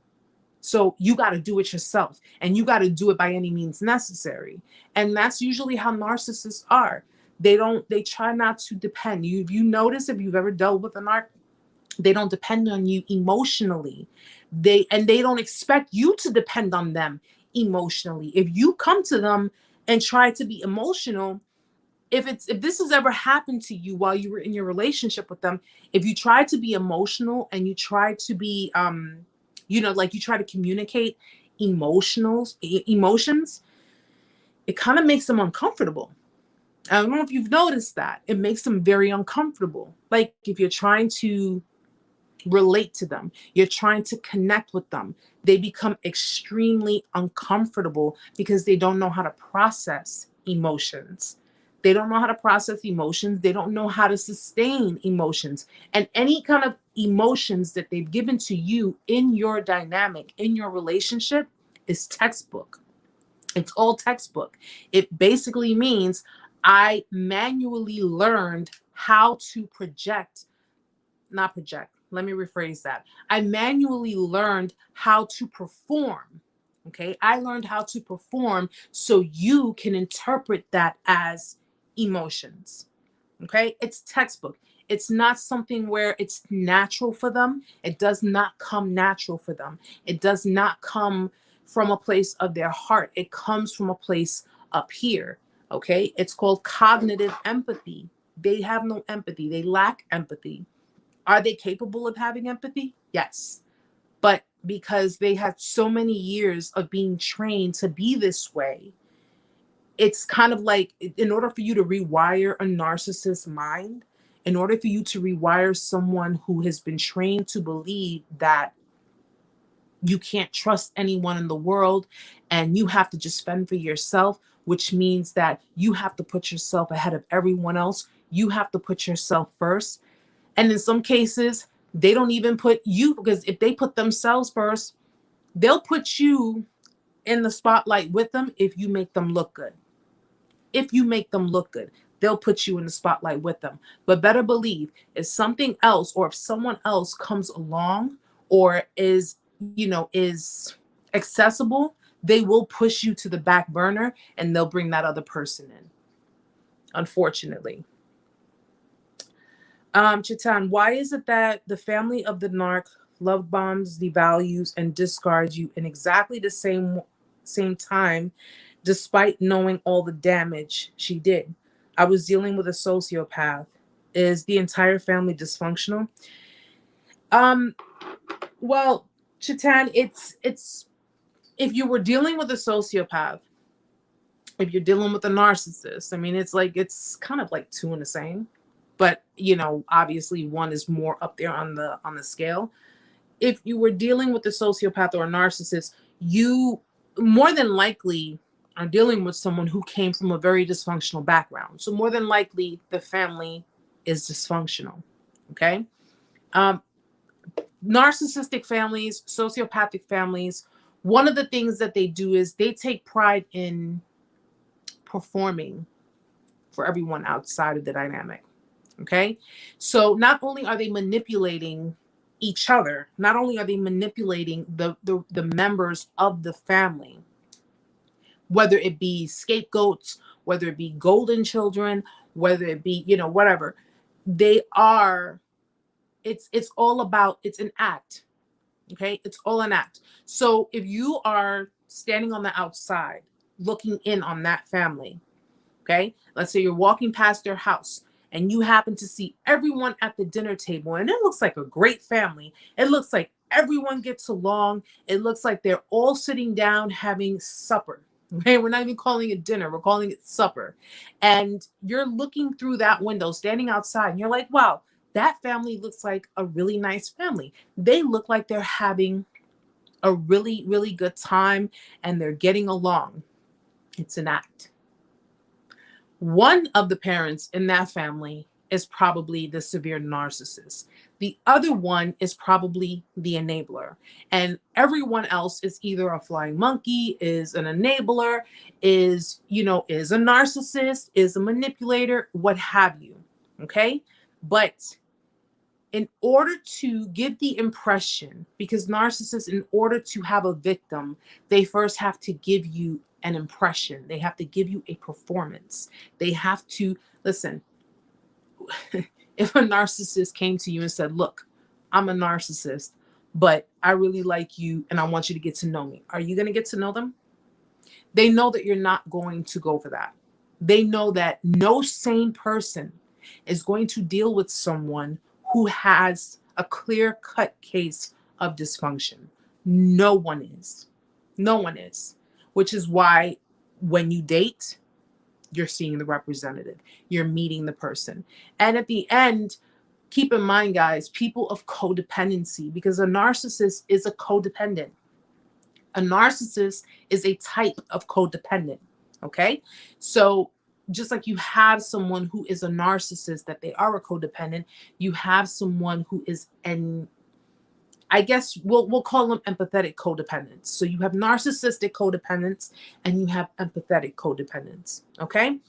So you got to do it yourself, and you got to do it by any means necessary. And that's usually how narcissists are. They try not to depend. You notice if you've ever dealt with a narc, they don't depend on you emotionally. They don't expect you to depend on them emotionally. If you come to them and try to be emotional, if this has ever happened to you while you were in your relationship with them, if you try to be emotional and you try to be like you try to communicate emotions, it kind of makes them uncomfortable. I don't know if you've noticed that. It makes them very uncomfortable. Like if you're trying to relate to them, you're trying to connect with them, they become extremely uncomfortable because they don't know how to process emotions. They don't know how to process emotions. They don't know how to sustain emotions. And any kind of emotions that they've given to you in your dynamic, in your relationship, is textbook. It's all textbook. It basically means I manually learned how to not project. Let me rephrase that. I manually learned how to perform. Okay. I learned how to perform so you can interpret that as emotions. Okay. It's textbook. It's not something where it's natural for them. It does not come natural for them. It does not come from a place of their heart. It comes from a place up here. Okay. It's called cognitive empathy. They have no empathy. They lack empathy. Are they capable of having empathy? Yes. But because they had so many years of being trained to be this way, it's kind of like, in order for you to rewire a narcissist's mind, in order for you to rewire someone who has been trained to believe that you can't trust anyone in the world and you have to just fend for yourself, which means that you have to put yourself ahead of everyone else. You have to put yourself first. And in some cases, they don't even put you, because if they put themselves first, they'll put you in the spotlight with them if you make them look good. If you make them look good, they'll put you in the spotlight with them. But better believe, if something else or if someone else comes along or is accessible, they will push you to the back burner and they'll bring that other person in, unfortunately. Chitan, why is it that the family of the narc love bombs, devalues, and discards you in exactly the same time, despite knowing all the damage she did? I was dealing with a sociopath. Is the entire family dysfunctional? Well, Chitan, it's if you were dealing with a sociopath, if you're dealing with a narcissist, I mean, it's kind of like two in the same. But obviously one is more up there on the scale. If you were dealing with a sociopath or a narcissist, you more than likely are dealing with someone who came from a very dysfunctional background. So more than likely the family is dysfunctional. Okay. Narcissistic families, sociopathic families, one of the things that they do is they take pride in performing for everyone outside of the dynamic. Okay. So not only are they manipulating each other, not only are they manipulating the members of the family, whether it be scapegoats, whether it be golden children, whether it be, whatever, they are It's all about, it's an act. Okay, it's all an act. So if you are standing on the outside looking in on that family, okay, let's say you're walking past their house and you happen to see everyone at the dinner table and it looks like a great family. It looks like everyone gets along. It looks like they're all sitting down having supper. Okay, we're not even calling it dinner, we're calling it supper. And you're looking through that window, standing outside, and you're like, wow, that family looks like a really nice family. They look like they're having a really, really good time and they're getting along. It's an act. One of the parents in that family is probably the severe narcissist. The other one is probably the enabler. And everyone else is either a flying monkey, is an enabler, is a narcissist, is a manipulator, what have you. Okay? But in order to give the impression, because narcissists, in order to have a victim, they first have to give you an impression. They have to give you a performance. They have to, listen, if a narcissist came to you and said, look, I'm a narcissist, but I really like you and I want you to get to know me, are you going to get to know them? They know that you're not going to go for that. They know that no sane person is going to deal with someone who has a clear-cut case of dysfunction. No one is. No one is. Which is why when you date, you're seeing the representative. You're meeting the person. And at the end, keep in mind, guys, people of codependency, because a narcissist is a codependent. A narcissist is a type of codependent. Okay? So just like you have someone who is a narcissist, that they are a codependent, you have someone who is I guess we'll call them empathetic codependents. So you have narcissistic codependents and you have empathetic codependents. Okay?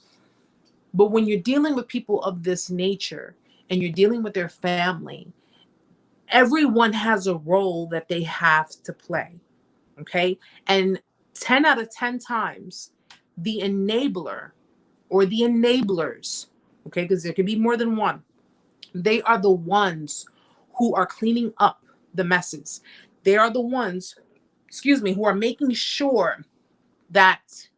But when you're dealing with people of this nature and you're dealing with their family, everyone has a role that they have to play. Okay? And 10 out of 10 times, the enabler or the enablers, okay, because there could be more than one, they are the ones who are cleaning up the messes. They are the ones, who are making sure that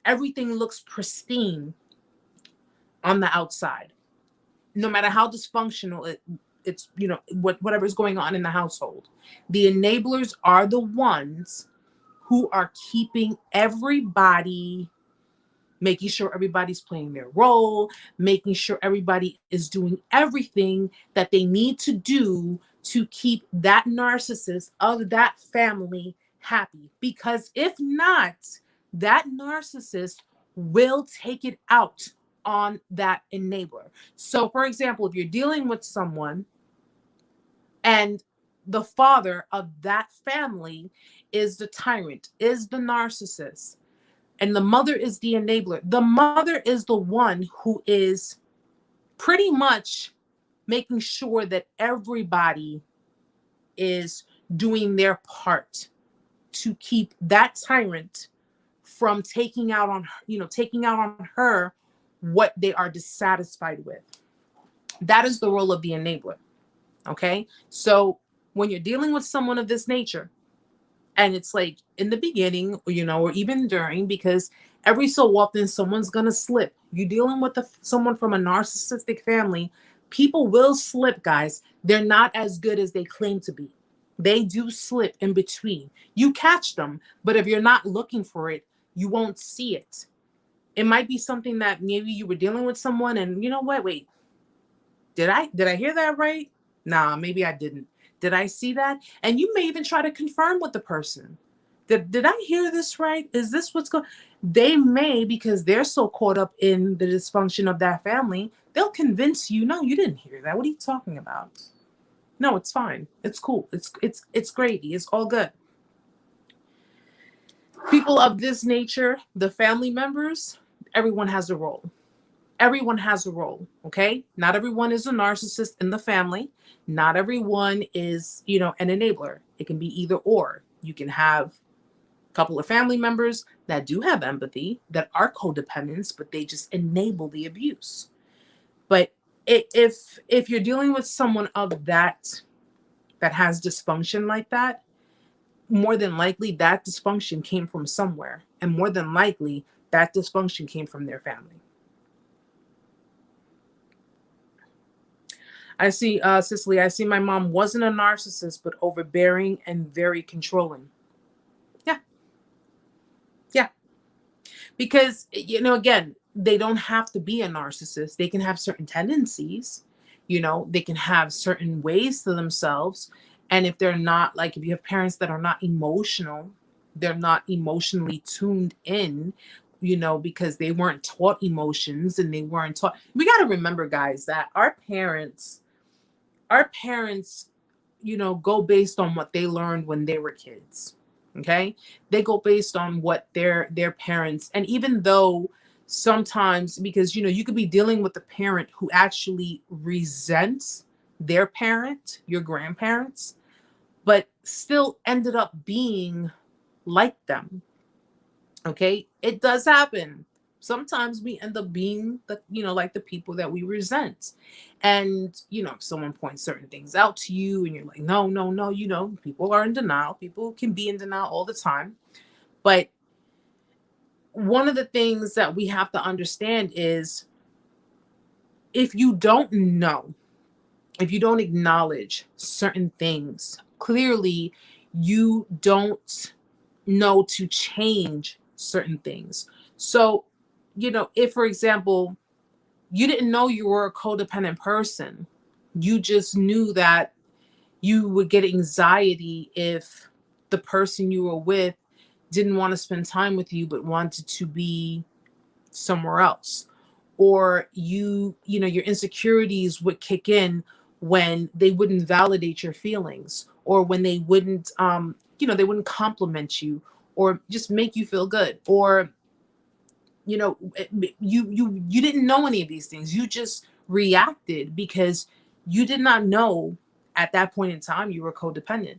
everything looks pristine on the outside. No matter how dysfunctional it's whatever's going on in the household. The enablers are the ones who are keeping everybody, making sure everybody's playing their role, making sure everybody is doing everything that they need to do to keep that narcissist of that family happy. Because if not, that narcissist will take it out on that enabler. So, for example, if you're dealing with someone and the father of that family is the tyrant, is the narcissist, and the mother is the enabler, the mother is the one who is pretty much making sure that everybody is doing their part to keep that tyrant from taking out on her what they are dissatisfied with. That is the role of the enabler. Okay? So when you're dealing with someone of this nature, and it's like in the beginning, or even during, because every so often someone's going to slip. You're dealing with someone from a narcissistic family. People will slip, guys. They're not as good as they claim to be. They do slip in between. You catch them, but if you're not looking for it, you won't see it. It might be something that maybe you were dealing with someone and you know what? Wait, did I hear that right? Nah, maybe I didn't. Did I see that? And you may even try to confirm with the person. Did I hear this right? Is this what's going? They may, because they're so caught up in the dysfunction of that family, they'll convince you, no, you didn't hear that. What are you talking about? No, it's fine. It's cool. It's gravy. It's all good. People of this nature, the family members, everyone has a role. Everyone has a role, okay? Not everyone is a narcissist in the family. Not everyone is, an enabler. It can be either or. You can have a couple of family members that do have empathy, that are codependents, but they just enable the abuse. But if you're dealing with someone of that has dysfunction like that, more than likely that dysfunction came from somewhere, and more than likely that dysfunction came from their family. I see, Cicely, I see my mom wasn't a narcissist, but overbearing and very controlling. Yeah. Yeah. Because, again, they don't have to be a narcissist. They can have certain tendencies, they can have certain ways to themselves. And if they're not, like, if you have parents that are not emotional, they're not emotionally tuned in, because they weren't taught emotions, and they weren't taught. We got to remember, guys, that our parents, go based on what they learned when they were kids. Okay. They go based on what their parents, and even though sometimes, because you could be dealing with a parent who actually resents their parent, your grandparents, but still ended up being like them. Okay. It does happen. Sometimes we end up being like the people that we resent. And, if someone points certain things out to you and you're like, no, no, no, people are in denial. People can be in denial all the time. But one of the things that we have to understand is, if you don't know, if you don't acknowledge certain things, clearly you don't know to change certain things. So, if, for example, you didn't know you were a codependent person, you just knew that you would get anxiety if the person you were with didn't want to spend time with you but wanted to be somewhere else, or your insecurities would kick in when they wouldn't validate your feelings, or when they wouldn't they wouldn't compliment you or just make you feel good, or you didn't know any of these things. You just reacted because you did not know at that point in time you were codependent.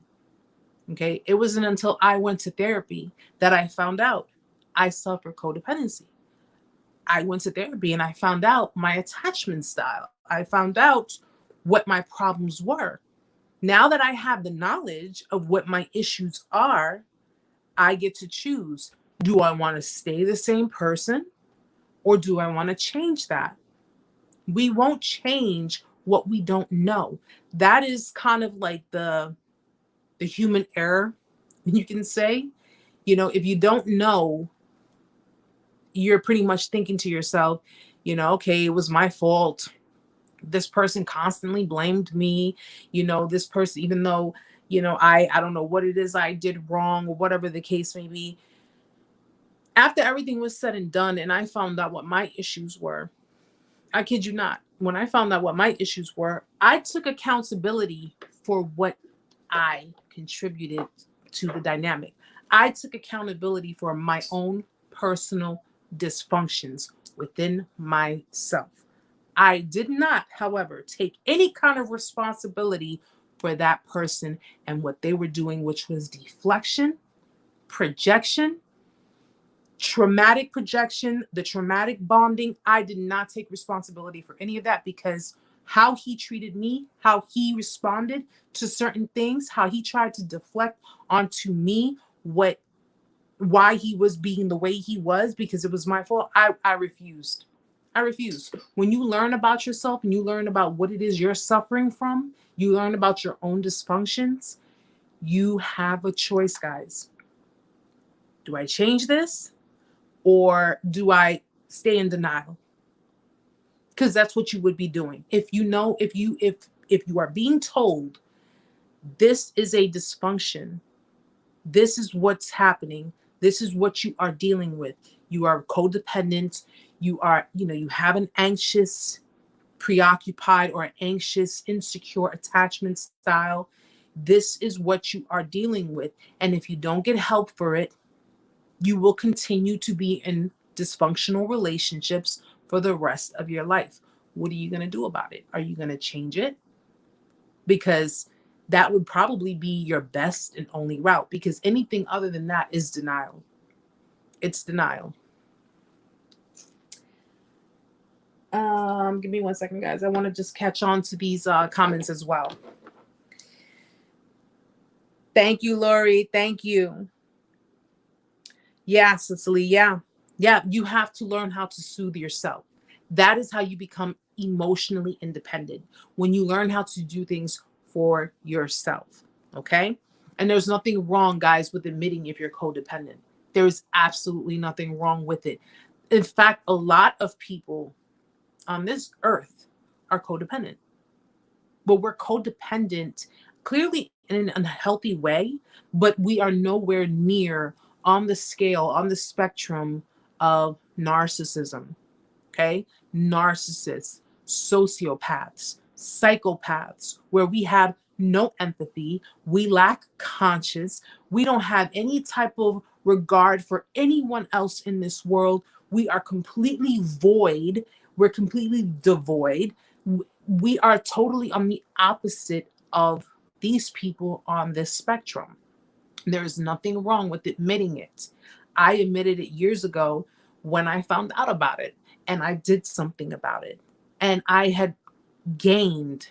Okay. It wasn't until I went to therapy that I found out I suffer codependency. I went to therapy and I found out my attachment style. I found out what my problems were. Now that I have the knowledge of what my issues are, I get to choose. Do I want to stay the same person, or do I want to change that? We won't change what we don't know. That is kind of like the human error, you can say. If you don't know, you're pretty much thinking to yourself, okay, it was my fault. This person constantly blamed me. This person, even though, I don't know what it is I did wrong, or whatever the case may be. After everything was said and done, and I found out what my issues were, I kid you not, when I found out what my issues were, I took accountability for what I contributed to the dynamic. I took accountability for my own personal dysfunctions within myself. I did not, however, take any kind of responsibility for that person and what they were doing, which was deflection, projection, traumatic projection, the traumatic bonding. I did not take responsibility for any of that, because how he treated me, how he responded to certain things, how he tried to deflect onto me why he was being the way he was, because it was my fault. I refused. I refused. When you learn about yourself and you learn about what it is you're suffering from, you learn about your own dysfunctions, you have a choice, guys. Do I change this, or do I stay in denial? Because that's what you would be doing. If you are being told this is a dysfunction, this is what's happening, this is what you are dealing with. You are codependent, you have an anxious, preoccupied, or anxious, insecure attachment style. This is what you are dealing with. And if you don't get help for it, you will continue to be in dysfunctional relationships for the rest of your life. What are you going to do about it? Are you going to change it? Because that would probably be your best and only route, because anything other than that is denial. It's denial. Give me 1 second, guys. I want to just catch on to these comments as well. Thank you, Lori. Thank you. Yeah, Cicely. Yeah. Yeah. You have to learn how to soothe yourself. That is how you become emotionally independent. When you learn how to do things for yourself. Okay. And there's nothing wrong, guys, with admitting if you're codependent. There is absolutely nothing wrong with it. In fact, a lot of people on this earth are codependent. But we're codependent clearly in an unhealthy way, but we are nowhere near on the scale, on the spectrum of narcissism. Okay? Narcissists, sociopaths, psychopaths, where we have no empathy, we lack conscience, we don't have any type of regard for anyone else in this world. We are completely void, we're completely devoid. We are totally on the opposite of these people on this spectrum. There is nothing wrong with admitting it. I admitted it years ago when I found out about it, and I did something about it. And I had gained,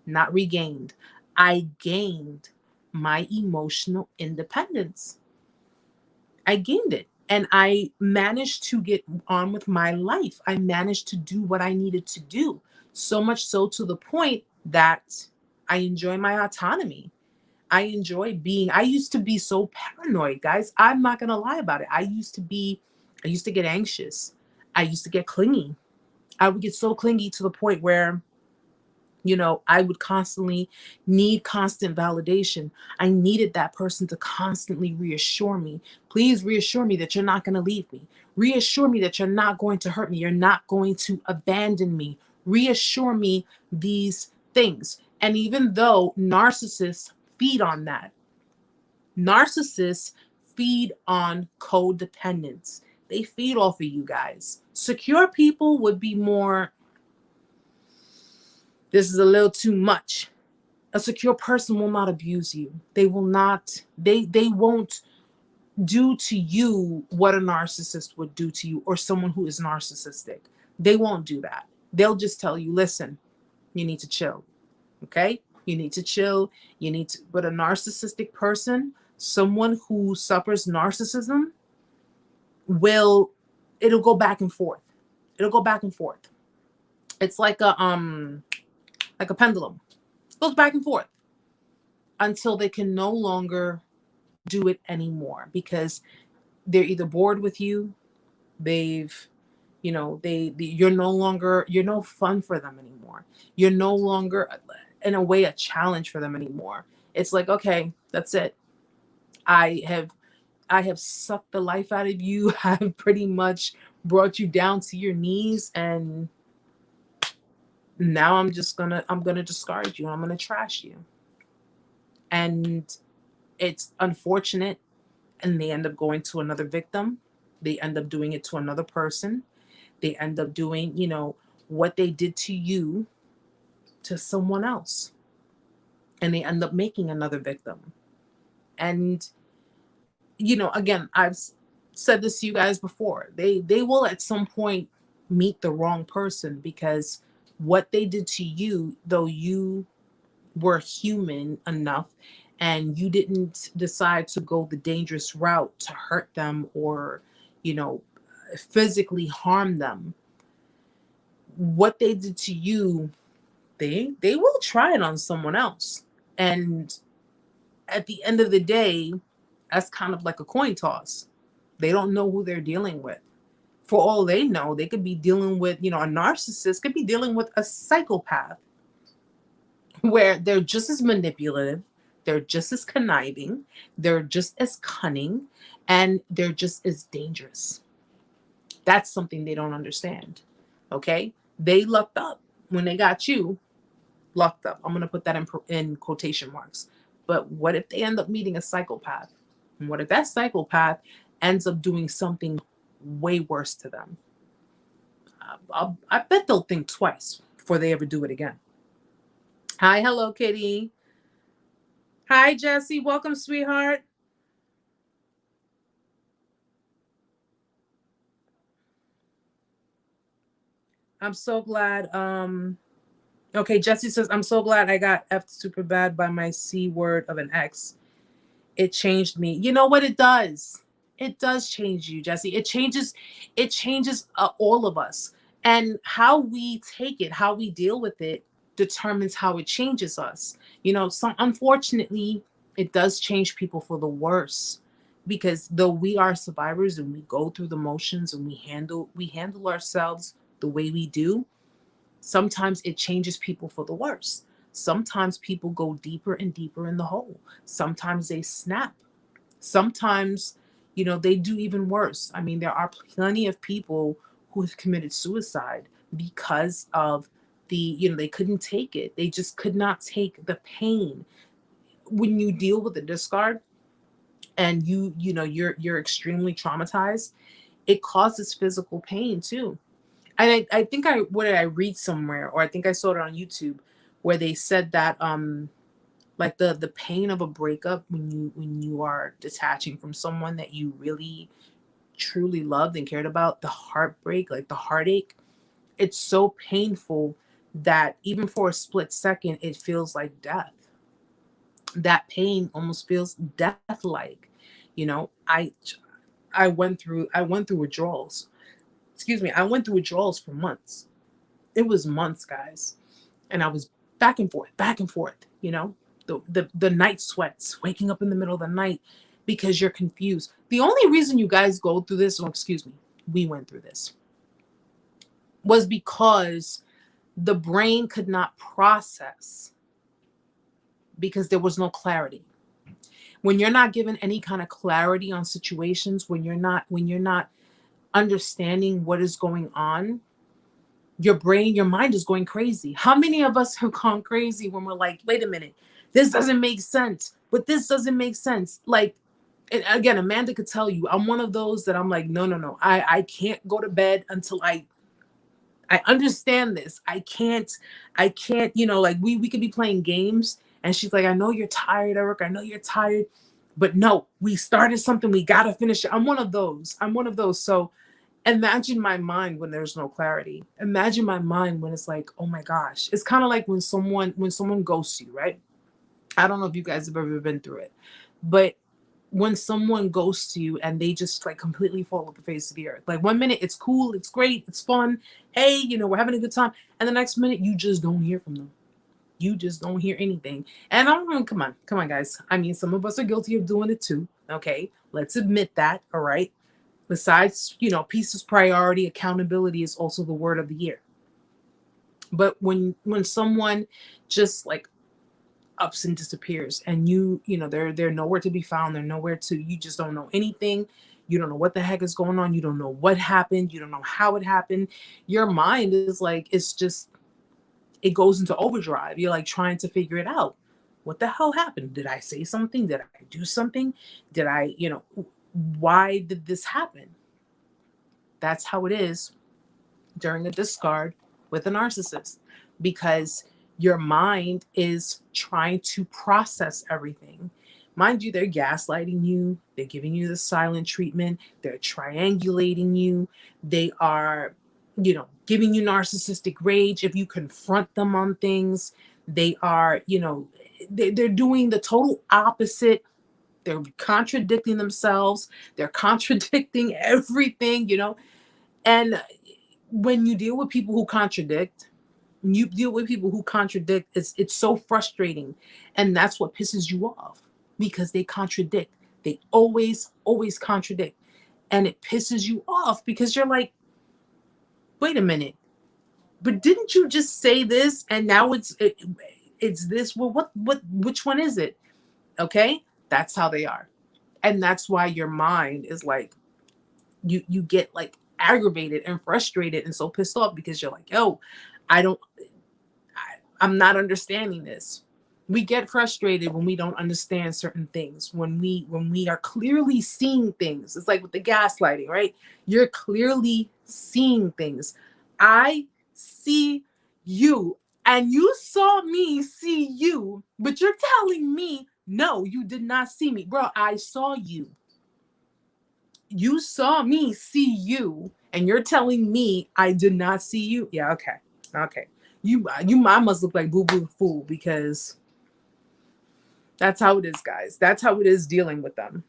not regained, I gained my emotional independence. I gained it. And I managed to get on with my life. I managed to do what I needed to do. So much so to the point that I enjoy my autonomy. I used to be so paranoid, guys. I'm not going to lie about it. I used to get anxious. I used to get clingy. I would get so clingy to the point where, I would constantly need constant validation. I needed that person to constantly reassure me. Please reassure me that you're not going to leave me. Reassure me that you're not going to hurt me. You're not going to abandon me. Reassure me these things. And even though narcissists feed on that, narcissists feed on codependence. They feed off of you guys. Secure people would be more, this is a little too much. A secure person will not abuse you. They will not, they won't do to you what a narcissist would do to you, or someone who is narcissistic. They won't do that. They'll just tell you, listen, you need to chill. Okay? You need to chill. But a narcissistic person, someone who suffers narcissism, it'll go back and forth. It'll go back and forth. It's like a pendulum. It goes back and forth until they can no longer do it anymore, because they're either bored with you, you're no fun for them anymore. You're no longer, in a way, a challenge for them anymore. It's like, okay, that's it. I have sucked the life out of you. I've pretty much brought you down to your knees, and now I'm gonna discard you. I'm gonna trash you. And it's unfortunate, and they end up going to another victim. They end up doing it to another person. They end up doing, what they did to you to someone else. And they end up making another victim. And, again, I've said this to you guys before. They will at some point meet the wrong person, because what they did to you, though you were human enough and you didn't decide to go the dangerous route to hurt them or, physically harm them, what they did to you, they will try it on someone else. And at the end of the day, that's kind of like a coin toss. They don't know who they're dealing with. For all they know, they could be dealing with, a narcissist could be dealing with a psychopath, where they're just as manipulative, they're just as conniving, they're just as cunning, and they're just as dangerous. That's something they don't understand. Okay? They lucked up when they got you. Lucked up. I'm going to put that in quotation marks. But what if they end up meeting a psychopath? And what if that psychopath ends up doing something way worse to them? I bet they'll think twice before they ever do it again. Hi, hello, Kitty. Hi, Jesse. Welcome, sweetheart. I'm so glad. Okay, Jesse says, I'm so glad I got effed super bad by my C word of an ex. It changed me. You know what it does? It does change you, Jesse. It changes all of us. And how we take it, how we deal with it determines how it changes us. Some unfortunately it does change people for the worse, because though we are survivors and we go through the motions and we handle ourselves the way we do, sometimes it changes people for the worse. Sometimes people go deeper and deeper in the hole. Sometimes they snap. Sometimes, they do even worse. I mean, there are plenty of people who have committed suicide because of they couldn't take it. They just could not take the pain. When you deal with the discard and you're extremely traumatized, it causes physical pain too. And I think what did I read somewhere, or I think I saw it on YouTube, where they said that like the pain of a breakup, when you are detaching from someone that you really truly loved and cared about, the heartbreak, like the heartache, it's so painful that even for a split second it feels like death. That pain almost feels death like. I went through withdrawals. Excuse me, I went through withdrawals for months. It was months, guys. And I was back and forth, the night sweats, waking up in the middle of the night because you're confused. The only reason you guys go through this, or excuse me, we went through this, was because the brain could not process, because there was no clarity. When you're not given any kind of clarity on situations, when you're not understanding what is going on, your mind is going crazy. How many of us have gone crazy when we're like, wait a minute, this doesn't make sense, but this doesn't make sense. Like, and again, Amanda could tell you, I'm one of those that I'm like, no, no, no. I can't go to bed until I understand this. I can't, like we could be playing games and she's like, I know you're tired, Eric. I know you're tired. But no, we started something. We gotta finish it. I'm one of those. So imagine my mind when there's no clarity. Imagine my mind when it's like, oh my gosh. It's kind of like when someone ghosts you, right? I don't know if you guys have ever been through it, but when someone ghosts you and they just like completely fall off the face of the earth. Like one minute it's cool, it's great, it's fun. Hey, we're having a good time. And the next minute you just don't hear from them. You just don't hear anything. And I don't know, come on, guys. I mean, some of us are guilty of doing it too. Okay. Let's admit that. All right. Besides, peace is priority, accountability is also the word of the year. But when someone just like ups and disappears, and they're nowhere to be found, you just don't know anything. You don't know what the heck is going on. You don't know what happened. You don't know how it happened. Your mind is like, it goes into overdrive. You're like trying to figure it out. What the hell happened? Did I say something? Did I do something? Did I, why did this happen? That's how it is during a discard with a narcissist, because your mind is trying to process everything. Mind you, they're gaslighting you, they're giving you the silent treatment, they're triangulating you, they are, giving you narcissistic rage if you confront them on things. They are, they're doing the total opposite. They're contradicting themselves, they're contradicting everything, and when you deal with people who contradict, it's so frustrating. And that's what pisses you off, because they contradict. They always contradict. And it pisses you off because you're like, wait a minute, but didn't you just say this? And now it's this. Well, which one is it? Okay. That's how they are. And that's why your mind is like, you get like aggravated and frustrated and so pissed off, because you're like, yo, I don't, I'm not understanding this. We get frustrated when we don't understand certain things. When we are clearly seeing things. It's like with the gaslighting, right? You're clearly seeing things. I see you and you saw me see you, but you're telling me, no, you did not see me. Bro, I saw you. You saw me see you, and you're telling me I did not see you. Yeah, okay. Okay. I must look like boo boo fool, because that's how it is, guys. That's how it is dealing with them.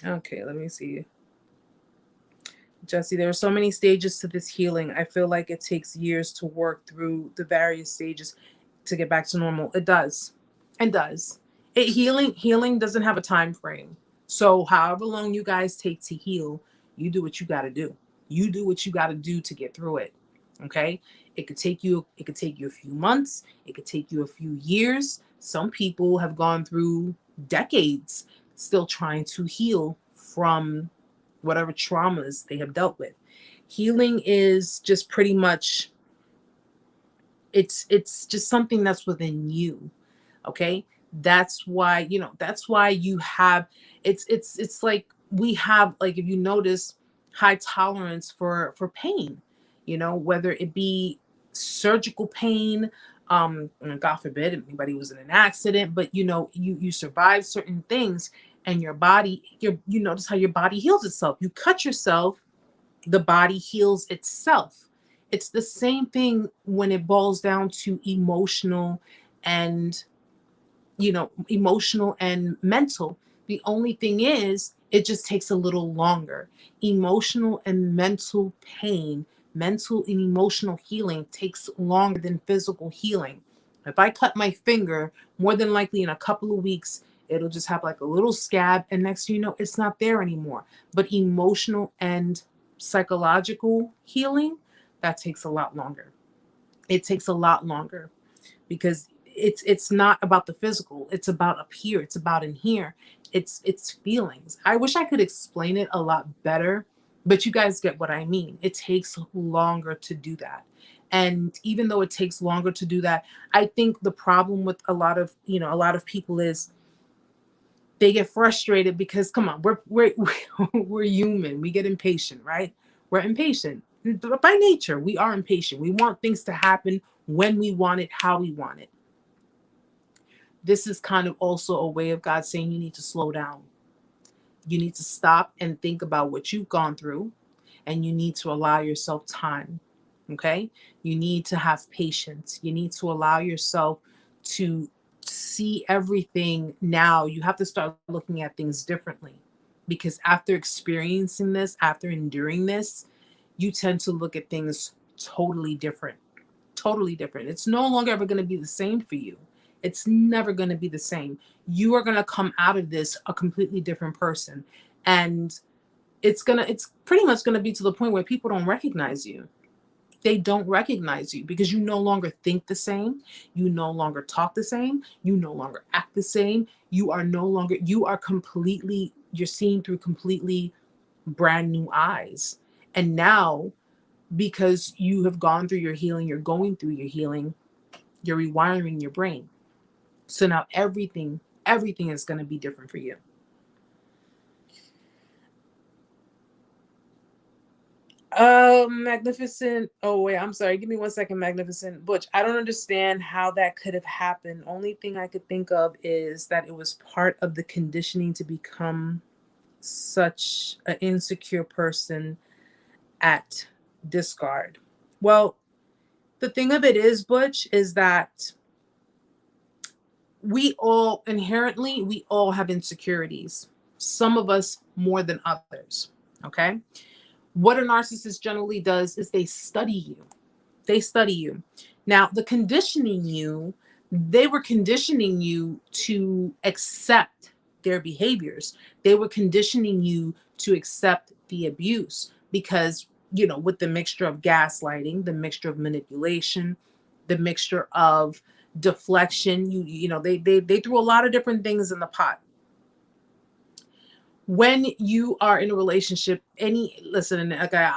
Okay, let me see. Jesse, there are so many stages to this healing. I feel like it takes years to work through the various stages to get back to normal. It does. It does. Healing doesn't have a time frame. So however long you guys take to heal, you do what you got to do. You do what you got to do to get through it. Okay? It could take you a few months, it could take you a few years. Some people have gone through decades still trying to heal from whatever traumas they have dealt with. Healing is just pretty much, it's just something that's within you. Okay? That's why you have, it's like we have, like, if you notice, high tolerance for pain, whether it be surgical pain, god forbid if anybody was in an accident, but you survive certain things, and your body, you notice how your body heals itself. You cut yourself, the body heals itself. It's the same thing when it boils down to and emotional and mental. The only thing is, it just takes a little longer. Emotional and mental pain, mental and emotional healing takes longer than physical healing. If I cut my finger, more than likely in a couple of weeks, it'll just have like a little scab, and next thing you know, it's not there anymore. But emotional and psychological healing, that takes a lot longer. It takes a lot longer, because it's not about the physical, it's about up here, it's about in here. It's feelings. I wish I could explain it a lot better, but you guys get what I mean. It takes longer to do that. And even though it takes longer to do that, I think the problem with a lot of people is they get frustrated because, come on, we're human. We get impatient, right? We're impatient by nature. We are impatient. We want things to happen when we want it, how we want it. This is kind of also a way of God saying you need to slow down. You need to stop and think about what you've gone through, and you need to allow yourself time. Okay? You need to have patience. You need to allow yourself to see everything now. You have to start looking at things differently, because after experiencing this, after enduring this, you tend to look at things totally different. Totally different. It's no longer ever going to be the same for you. It's never going to be the same. You are going to come out of this a completely different person. And it's pretty much going to be to the point where people don't recognize you. They don't recognize you because you no longer think the same. You no longer talk the same. You no longer act the same. You're seeing through completely brand new eyes. And now, because you have gone through your healing, you're going through your healing, you're rewiring your brain. So now everything is going to be different for you. Magnificent. Oh wait, I'm sorry. Give me 1 second, Magnificent Butch. I don't understand how that could have happened. Only thing I could think of is that it was part of the conditioning to become such an insecure person at Disregard. Well, the thing of it is, Butch, is that we all have insecurities. Some of us more than others. Okay. What a narcissist generally does is they study you. They study you. Now, they were conditioning you to accept their behaviors. They were conditioning you to accept the abuse because, with the mixture of gaslighting, the mixture of manipulation, the mixture of deflection, they threw a lot of different things in the pot. When you are in a relationship, listen, okay,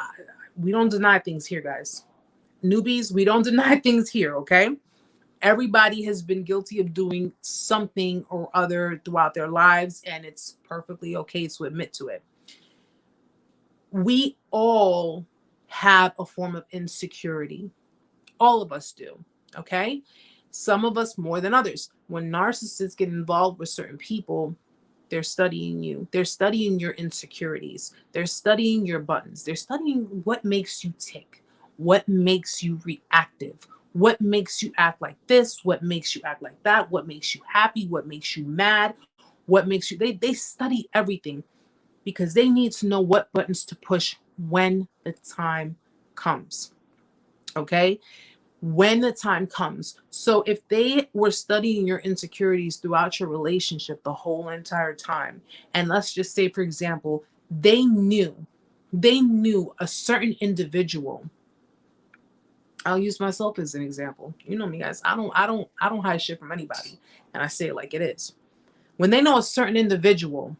we don't deny things here, guys. Newbies, we don't deny things here, okay? Everybody has been guilty of doing something or other throughout their lives, and it's perfectly okay to admit to it. We all have a form of insecurity. All of us do, okay? Some of us more than others. When narcissists get involved with certain people, they're studying you. They're studying your insecurities. They're studying your buttons. They're studying what makes you tick, what makes you reactive, what makes you act like this, what makes you act like that, what makes you happy, what makes you mad, what makes you, they study everything because they need to know what buttons to push when the time comes. Okay? When the time comes. So if they were studying your insecurities throughout your relationship the whole entire time, and let's just say, for example, they knew a certain individual. I'll use myself as an example. You know me, guys. I don't hide shit from anybody, and I say it like it is. When they know a certain individual,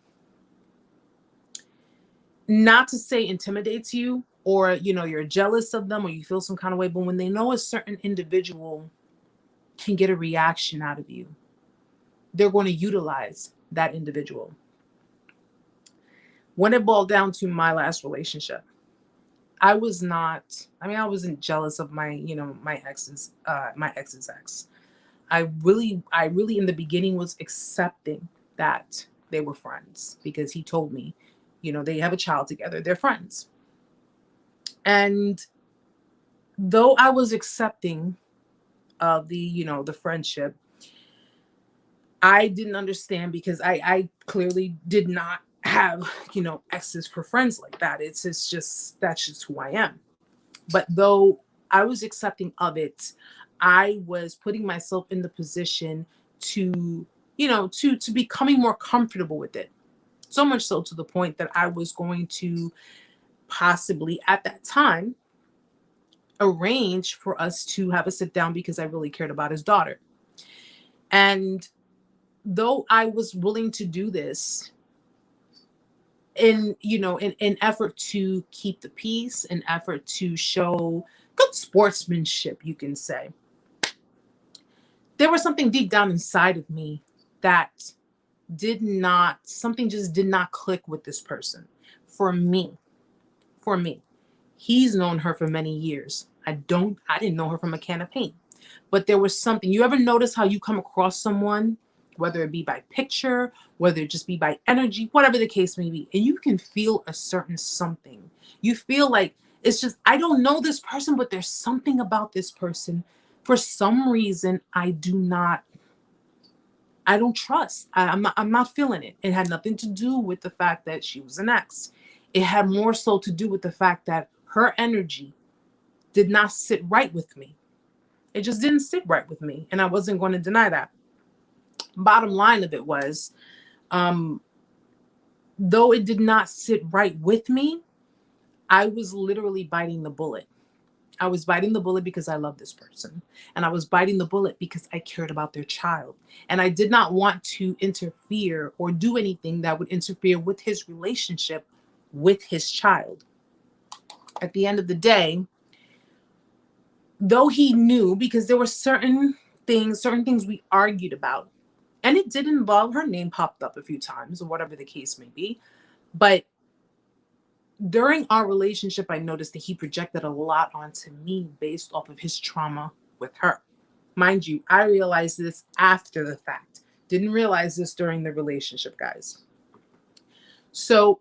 not to say intimidates you, or you're jealous of them, or you feel some kind of way, but when they know a certain individual can get a reaction out of you, they're going to utilize that individual. When it boiled down to my last relationship, I wasn't jealous of my ex's ex. I really in the beginning was accepting that they were friends because he told me, they have a child together, they're friends. And though I was accepting of the friendship, I didn't understand because I clearly did not have, exes for friends like that. That's just who I am. But though I was accepting of it, I was putting myself in the position to, to becoming more comfortable with it. So much so to the point that I was going to possibly at that time arrange for us to have a sit down because I really cared about his daughter. And though I was willing to do this in effort to keep the peace, in effort to show good sportsmanship, you can say, there was something deep down inside of me that something just did not click with this person. For me, he's known her for many years. I didn't know her from a can of paint, but there was something. You ever notice how you come across someone, whether it be by picture, whether it just be by energy, whatever the case may be, and you can feel a certain something. You feel like it's just, I don't know this person, but there's something about this person. For some reason, I don't trust. I'm not feeling it. It had nothing to do with the fact that she was an ex. It had more so to do with the fact that her energy did not sit right with me. It just didn't sit right with me. And I wasn't going to deny that. Bottom line of it was, though it did not sit right with me, I was literally biting the bullet. I was biting the bullet because I love this person. And I was biting the bullet because I cared about their child. And I did not want to interfere or do anything that would interfere with his relationship with his child. At the end of the day, though he knew, because there were certain things we argued about, and it did involve, her name popped up a few times or whatever the case may be. But during our relationship, I noticed that he projected a lot onto me based off of his trauma with her. Mind you, I realized this after the fact. Didn't realize this during the relationship, guys. So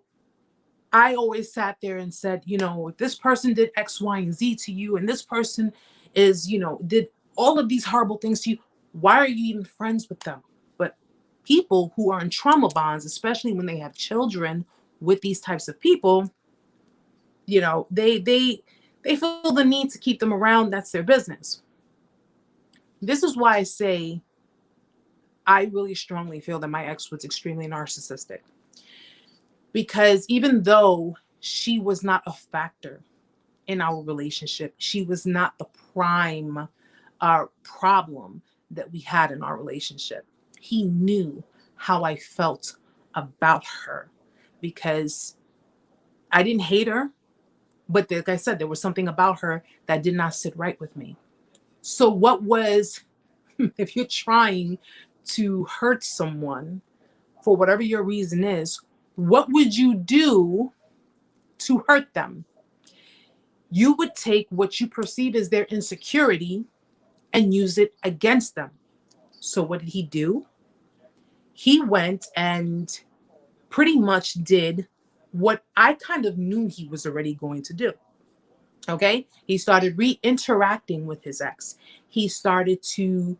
I always sat there and said, if this person did X, Y, and Z to you, and this person did all of these horrible things to you, why are you even friends with them? But people who are in trauma bonds, especially when they have children with these types of people, they feel the need to keep them around. That's their business. This is why I say I really strongly feel that my ex was extremely narcissistic. Because even though she was not a factor in our relationship, she was not the prime problem that we had in our relationship. He knew how I felt about her because I didn't hate her, but like I said, there was something about her that did not sit right with me. So if you're trying to hurt someone for whatever your reason is, what would you do to hurt them? You would take what you perceive as their insecurity and use it against them. So what did he do? He went and pretty much did what I kind of knew he was already going to do. Okay. He started re-interacting with his ex. He started to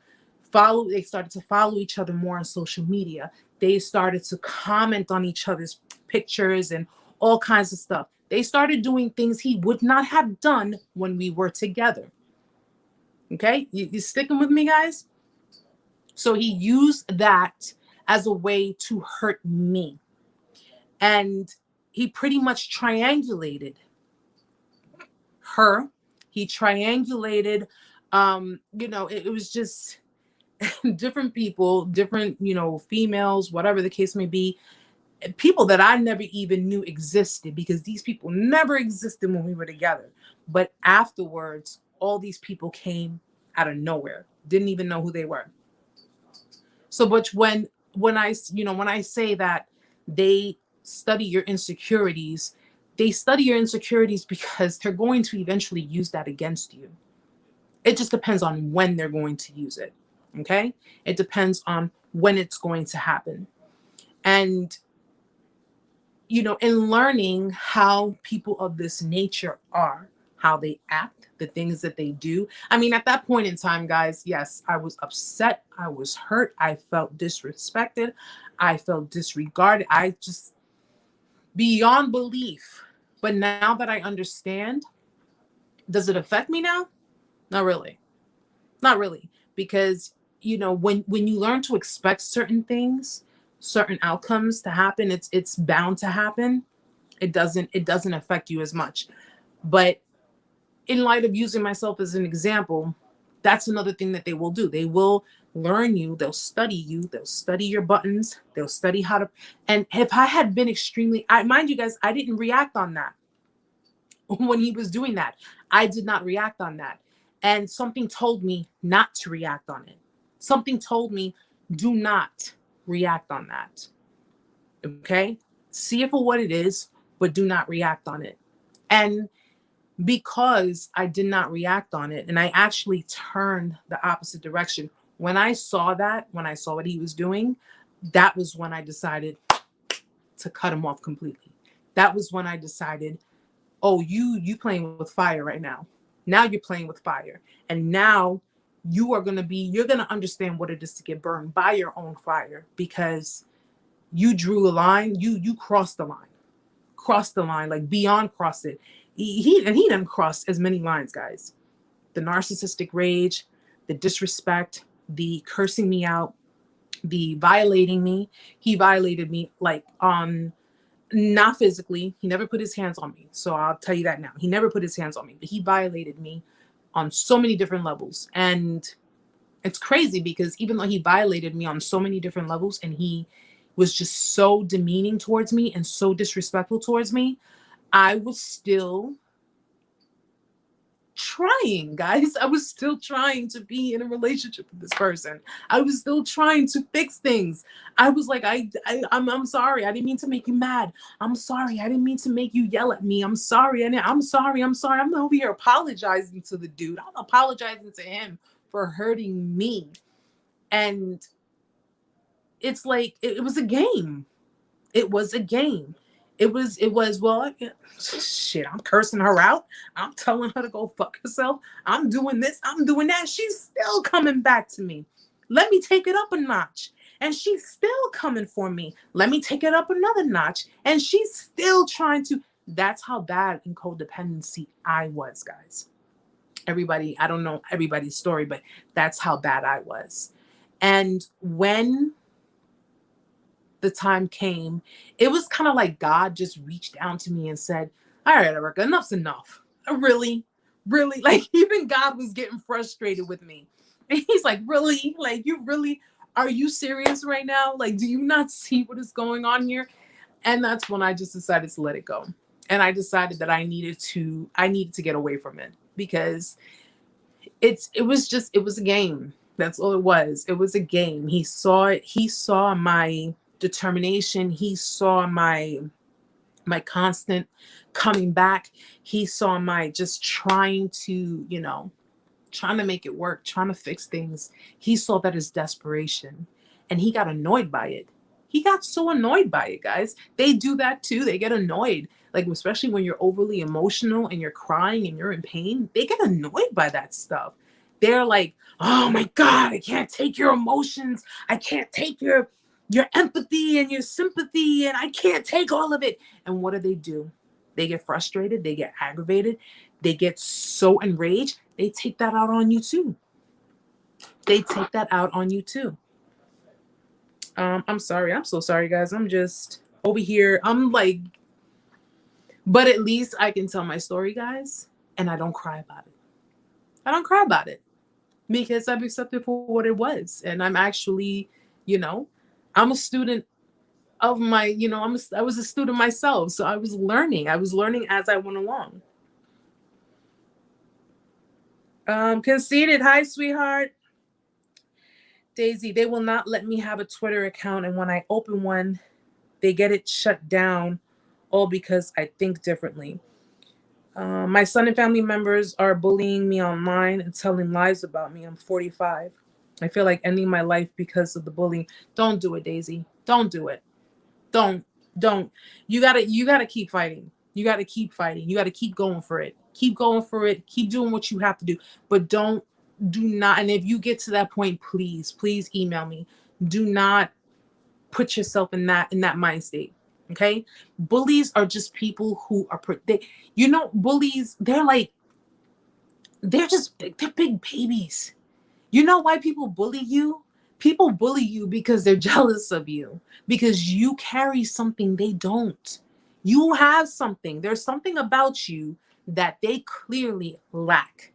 they started to follow each other more on social media. They started to comment on each other's pictures and all kinds of stuff. They started doing things he would not have done when we were together. Okay. You sticking with me, guys? So he used that as a way to hurt me. And he pretty much triangulated her. He triangulated, it was just different people, different, females, whatever the case may be, people that I never even knew existed, because these people never existed when we were together. But afterwards, all these people came out of nowhere, didn't even know who they were. So, but when I say that they study your insecurities, they study your insecurities because they're going to eventually use that against you. It just depends on when they're going to use it. Okay? It depends on when it's going to happen. And, in learning how people of this nature are, how they act, the things that they do. I mean, at that point in time, guys, yes, I was upset. I was hurt. I felt disrespected. I felt disregarded. I just, beyond belief. But now that I understand, does it affect me now? Not really. Not really. Because, when you learn to expect certain things, certain outcomes to happen, it's bound to happen. It doesn't affect you as much. But in light of using myself as an example, that's another thing that they will do. They will learn you. They'll study you. They'll study your buttons. They'll study how to. And if I had been mind you guys, I didn't react on that when he was doing that. I did not react on that. And something told me not to react on it. Something told me, do not react on that. Okay? See it for what it is, but do not react on it. And because I did not react on it, and I actually turned the opposite direction. When I saw what he was doing, that was when I decided to cut him off completely. That was when I decided, oh, you playing with fire right now. Now you're playing with fire. And now you're going to understand what it is to get burned by your own fire, because you drew a line, you crossed the line, like beyond crossed it. He didn't cross as many lines, guys. The narcissistic rage, the disrespect, the cursing me out, the violating me. He violated me not physically. He never put his hands on me. So I'll tell you that now. He never put his hands on me, but he violated me on so many different levels. And it's crazy because even though he violated me on so many different levels and he was just so demeaning towards me and so disrespectful towards me, I was still trying, guys. I was still trying to be in a relationship with this person. I was still trying to fix things. I was like, I'm sorry. I didn't mean to make you mad. I'm sorry. I didn't mean to make you yell at me. I'm sorry. I'm sorry. I'm over here apologizing to the dude. I'm apologizing to him for hurting me. And it's like, it was a game. It was a game. It was, well, shit, I'm cursing her out. I'm telling her to go fuck herself. I'm doing this. I'm doing that. She's still coming back to me. Let me take it up a notch. And she's still coming for me. Let me take it up another notch. And she's still trying to. That's how bad in codependency I was, guys. Everybody, I don't know everybody's story, but that's how bad I was. And when the time came, it was kind of like God just reached down to me and said, all right, Erica, enough's enough. Really? Like, even God was getting frustrated with me. And he's like, really? Like, are you serious right now? Like, do you not see what is going on here? And that's when I just decided to let it go. And I decided that I needed to get away from it, because it was a game. That's all it was. It was a game. He saw it. He saw my determination. He saw my constant coming back. He saw my just trying to, trying to make it work, trying to fix things. He saw that as desperation and he got annoyed by it. He got so annoyed by it, guys. They do that too. They get annoyed. Like, especially when you're overly emotional and you're crying and you're in pain, they get annoyed by that stuff. They're like, oh my God, I can't take your emotions. I can't take your empathy and your sympathy, and I can't take all of it. And what do? They get frustrated, they get aggravated, they get so enraged, they take that out on you too. They take that out on you too. I'm sorry. I'm so sorry, guys. I'm just over here. I'm like, but at least I can tell my story, guys, and I don't cry about it. I don't cry about it because I've accepted for what it was. And I'm actually, I'm a student of my, I was a student myself. So I was learning as I went along. Conceited. Hi, sweetheart. Daisy, they will not let me have a Twitter account. And when I open one, they get it shut down, all because I think differently. My son and family members are bullying me online and telling lies about me. I'm 45. I feel like ending my life because of the bullying. Don't do it, Daisy. Don't do it. Don't. You gotta keep fighting. You gotta keep fighting. You gotta keep going for it. Keep going for it. Keep doing what you have to do. But do not. And if you get to that point, please email me. Do not put yourself in that mind state. Okay. Bullies are just people who are, bullies, they're big babies. You know why people bully you? People bully you because they're jealous of you, because you carry something they don't. You have something. There's something about you that they clearly lack.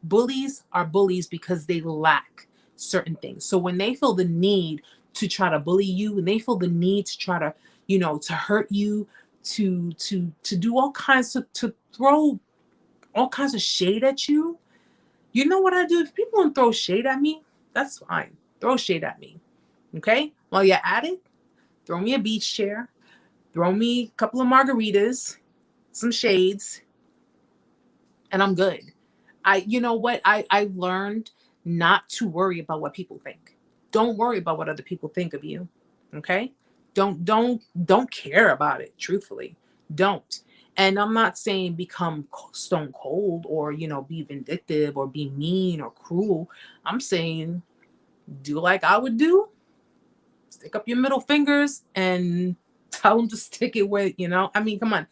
Bullies are bullies because they lack certain things. So when they feel the need to try to bully you, and they feel the need to try to, to hurt you, to do all kinds of, to throw all kinds of shade at you, you know what I do? If people want to throw shade at me, that's fine. Throw shade at me. Okay? While you're at it, throw me a beach chair, throw me a couple of margaritas, some shades, and I'm good. You know what? I learned not to worry about what people think. Don't worry about what other people think of you. Okay? Don't care about it, truthfully. Don't. And I'm not saying become stone cold or, be vindictive or be mean or cruel. I'm saying do like I would do. Stick up your middle fingers and tell them to stick it with, I mean, come on.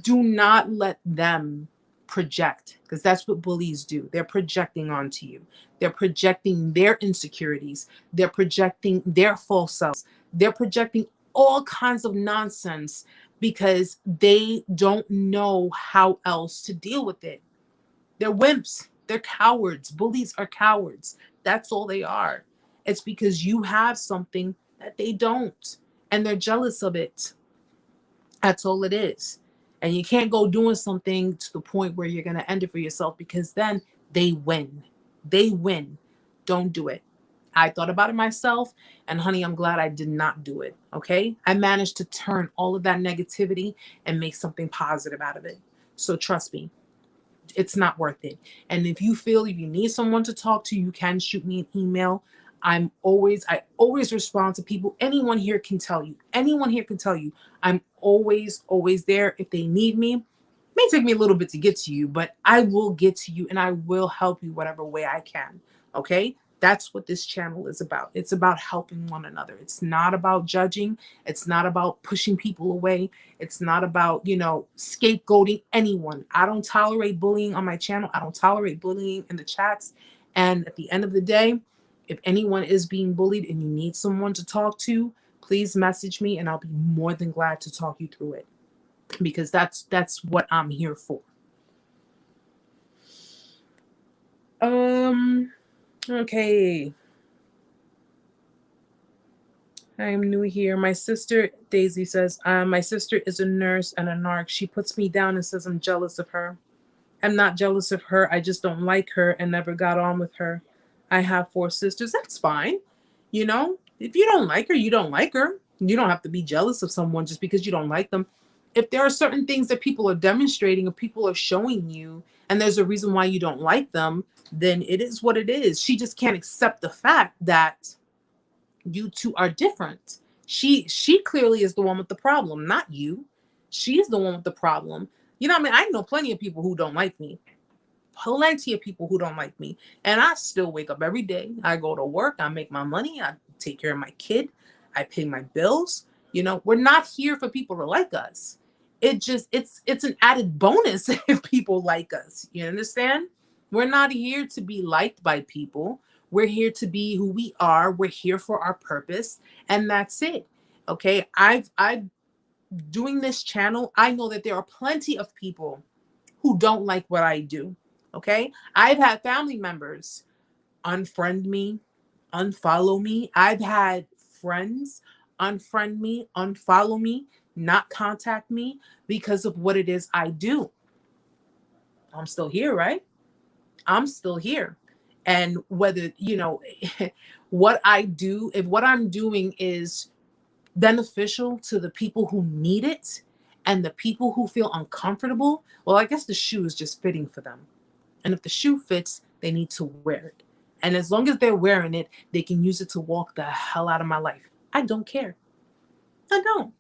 Do not let them project, because that's what bullies do. They're projecting onto you. They're projecting their insecurities. They're projecting their false selves. They're projecting all kinds of nonsense because they don't know how else to deal with it. They're wimps. They're cowards. Bullies are cowards. That's all they are. It's because you have something that they don't, and they're jealous of it. That's all it is. And you can't go doing something to the point where you're going to end it for yourself, because then they win. They win. Don't do it. I thought about it myself, and honey, I'm glad I did not do it. Okay. I managed to turn all of that negativity and make something positive out of it. So trust me, it's not worth it. And if you need someone to talk to, you can shoot me an email. I always respond to people. Anyone here can tell you. I'm always there. If they need me, it may take me a little bit to get to you, but I will get to you and I will help you whatever way I can. Okay? That's what this channel is about. It's about helping one another. It's not about judging. It's not about pushing people away. It's not about, scapegoating anyone. I don't tolerate bullying on my channel. I don't tolerate bullying in the chats. And at the end of the day, if anyone is being bullied and you need someone to talk to, please message me and I'll be more than glad to talk you through it, because that's what I'm here for. Okay. I'm new here. My sister, Daisy says, my sister is a nurse and a narc. She puts me down and says I'm jealous of her. I'm not jealous of her. I just don't like her and never got on with her. I have 4 sisters. That's fine. If you don't like her, you don't like her. You don't have to be jealous of someone just because you don't like them. If there are certain things that people are demonstrating or people are showing you, and there's a reason why you don't like them, then it is what it is. She just can't accept the fact that you two are different. She clearly is the one with the problem, not you. She's the one with the problem. You know what I mean? I know plenty of people who don't like me. Plenty of people who don't like me. And I still wake up every day. I go to work, I make my money, I take care of my kid, I pay my bills. You know, we're not here for people to like us. It's an added bonus if people like us. You understand? We're not here to be liked by people. We're here to be who we are. We're here for our purpose, and that's it. Okay? I've doing this channel, I know that there are plenty of people who don't like what I do. Okay? I've had family members unfriend me, unfollow me. I've had friends unfriend me, unfollow me, not contact me because of what it is I do. I'm still here, right? I'm still here. And whether, you know, what I do, if what I'm doing is beneficial to the people who need it and the people who feel uncomfortable, well, I guess the shoe is just fitting for them. And if the shoe fits, they need to wear it. And as long as they're wearing it, they can use it to walk the hell out of my life. I don't care. I don't.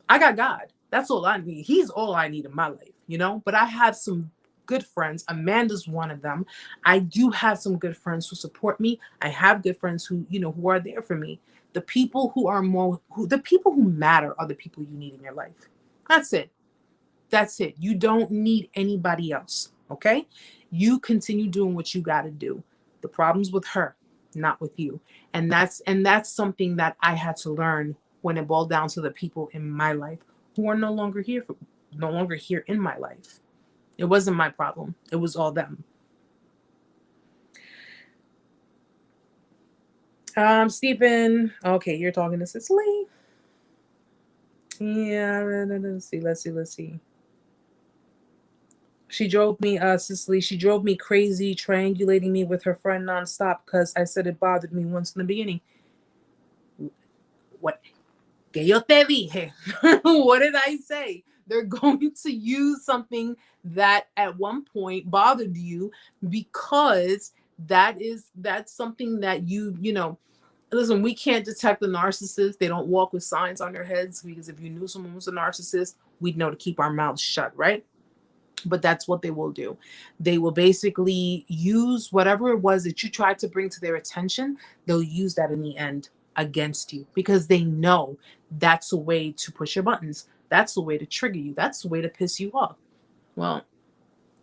I got God. That's all I need. He's all I need in my life, you know? But I have some good friends. Amanda's one of them. I do have some good friends who support me. I have good friends who, you know, who are there for me. The people who are the people who matter are the people you need in your life. That's it. That's it. You don't need anybody else. Okay? You continue doing what you got to do. The problem's with her, not with you. And that's something that I had to learn when it boiled down to the people in my life who are no longer here in my life. It wasn't my problem. It was all them. Stephen. Okay, you're talking to Cicely. Yeah, let's see. She drove me, Cicely, she drove me crazy, triangulating me with her friend nonstop because I said it bothered me once in the beginning. What? Que yo te dije. What did I say? They're going to use something that at one point bothered you because that's something that you know. Listen, we can't detect the narcissist. They don't walk with signs on their heads, because if you knew someone was a narcissist, we'd know to keep our mouths shut, right? But that's what they will do. They will basically use whatever it was that you tried to bring to their attention. They'll use that in the end against you because they know that's a way to push your buttons. That's a way to trigger you. That's a way to piss you off. Well,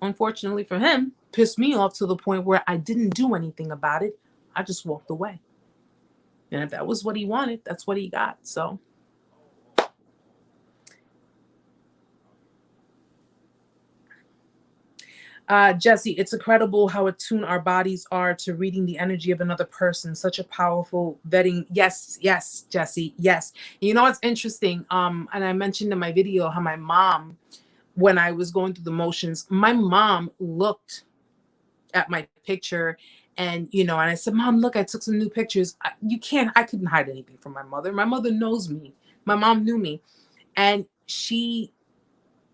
unfortunately for him, pissed me off to the point where I didn't do anything about it. I just walked away. And if that was what he wanted, that's what he got. So Jesse, it's incredible how attuned our bodies are to reading the energy of another person. Such a powerful vetting. Yes, Jesse, yes. You know what's interesting? And I mentioned in my video how my mom, when I was going through the motions, my mom looked at my picture and, you know, and I said, Mom, look, I took some new pictures. I couldn't hide anything from my mother. My mother knows me. My mom knew me. And she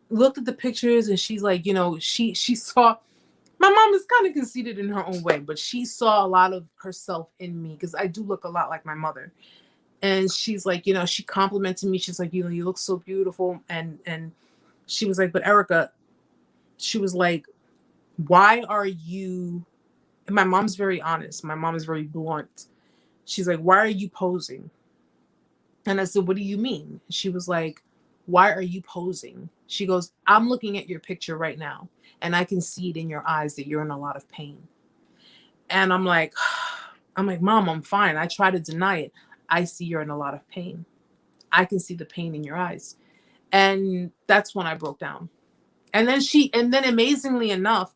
looked at the pictures and she's like, you know, she saw, my mom is kind of conceited in her own way, but she saw a lot of herself in me because I do look a lot like my mother. And she's like, you know, she complimented me. She's like, you know, you look so beautiful. And she was like, but Erica, she was like, why are you, and my mom's very honest. My mom is very blunt. She's like, why are you posing? And I said, what do you mean? She was like, why are you posing? She goes, I'm looking at your picture right now, and I can see it in your eyes that you're in a lot of pain. And I'm like, Mom, I'm fine. I try to deny it. I see you're in a lot of pain. I can see the pain in your eyes. And that's when I broke down. And then amazingly enough,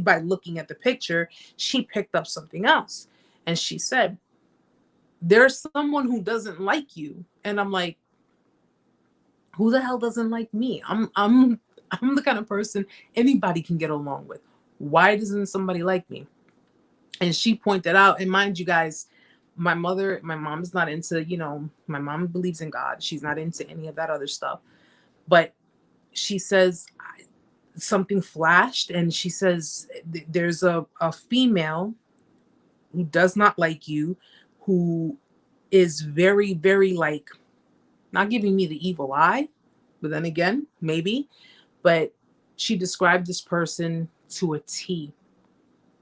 by looking at the picture, she picked up something else. And she said, there's someone who doesn't like you. And I'm like, who the hell doesn't like me? I'm the kind of person anybody can get along with. Why doesn't somebody like me? And she pointed out, and mind you guys, my mom is not into, you know, my mom believes in God. She's not into any of that other stuff. But she says, something flashed, and she says there's a female who does not like you, who is very, very like not giving me the evil eye, but then again, maybe. But she described this person to a T,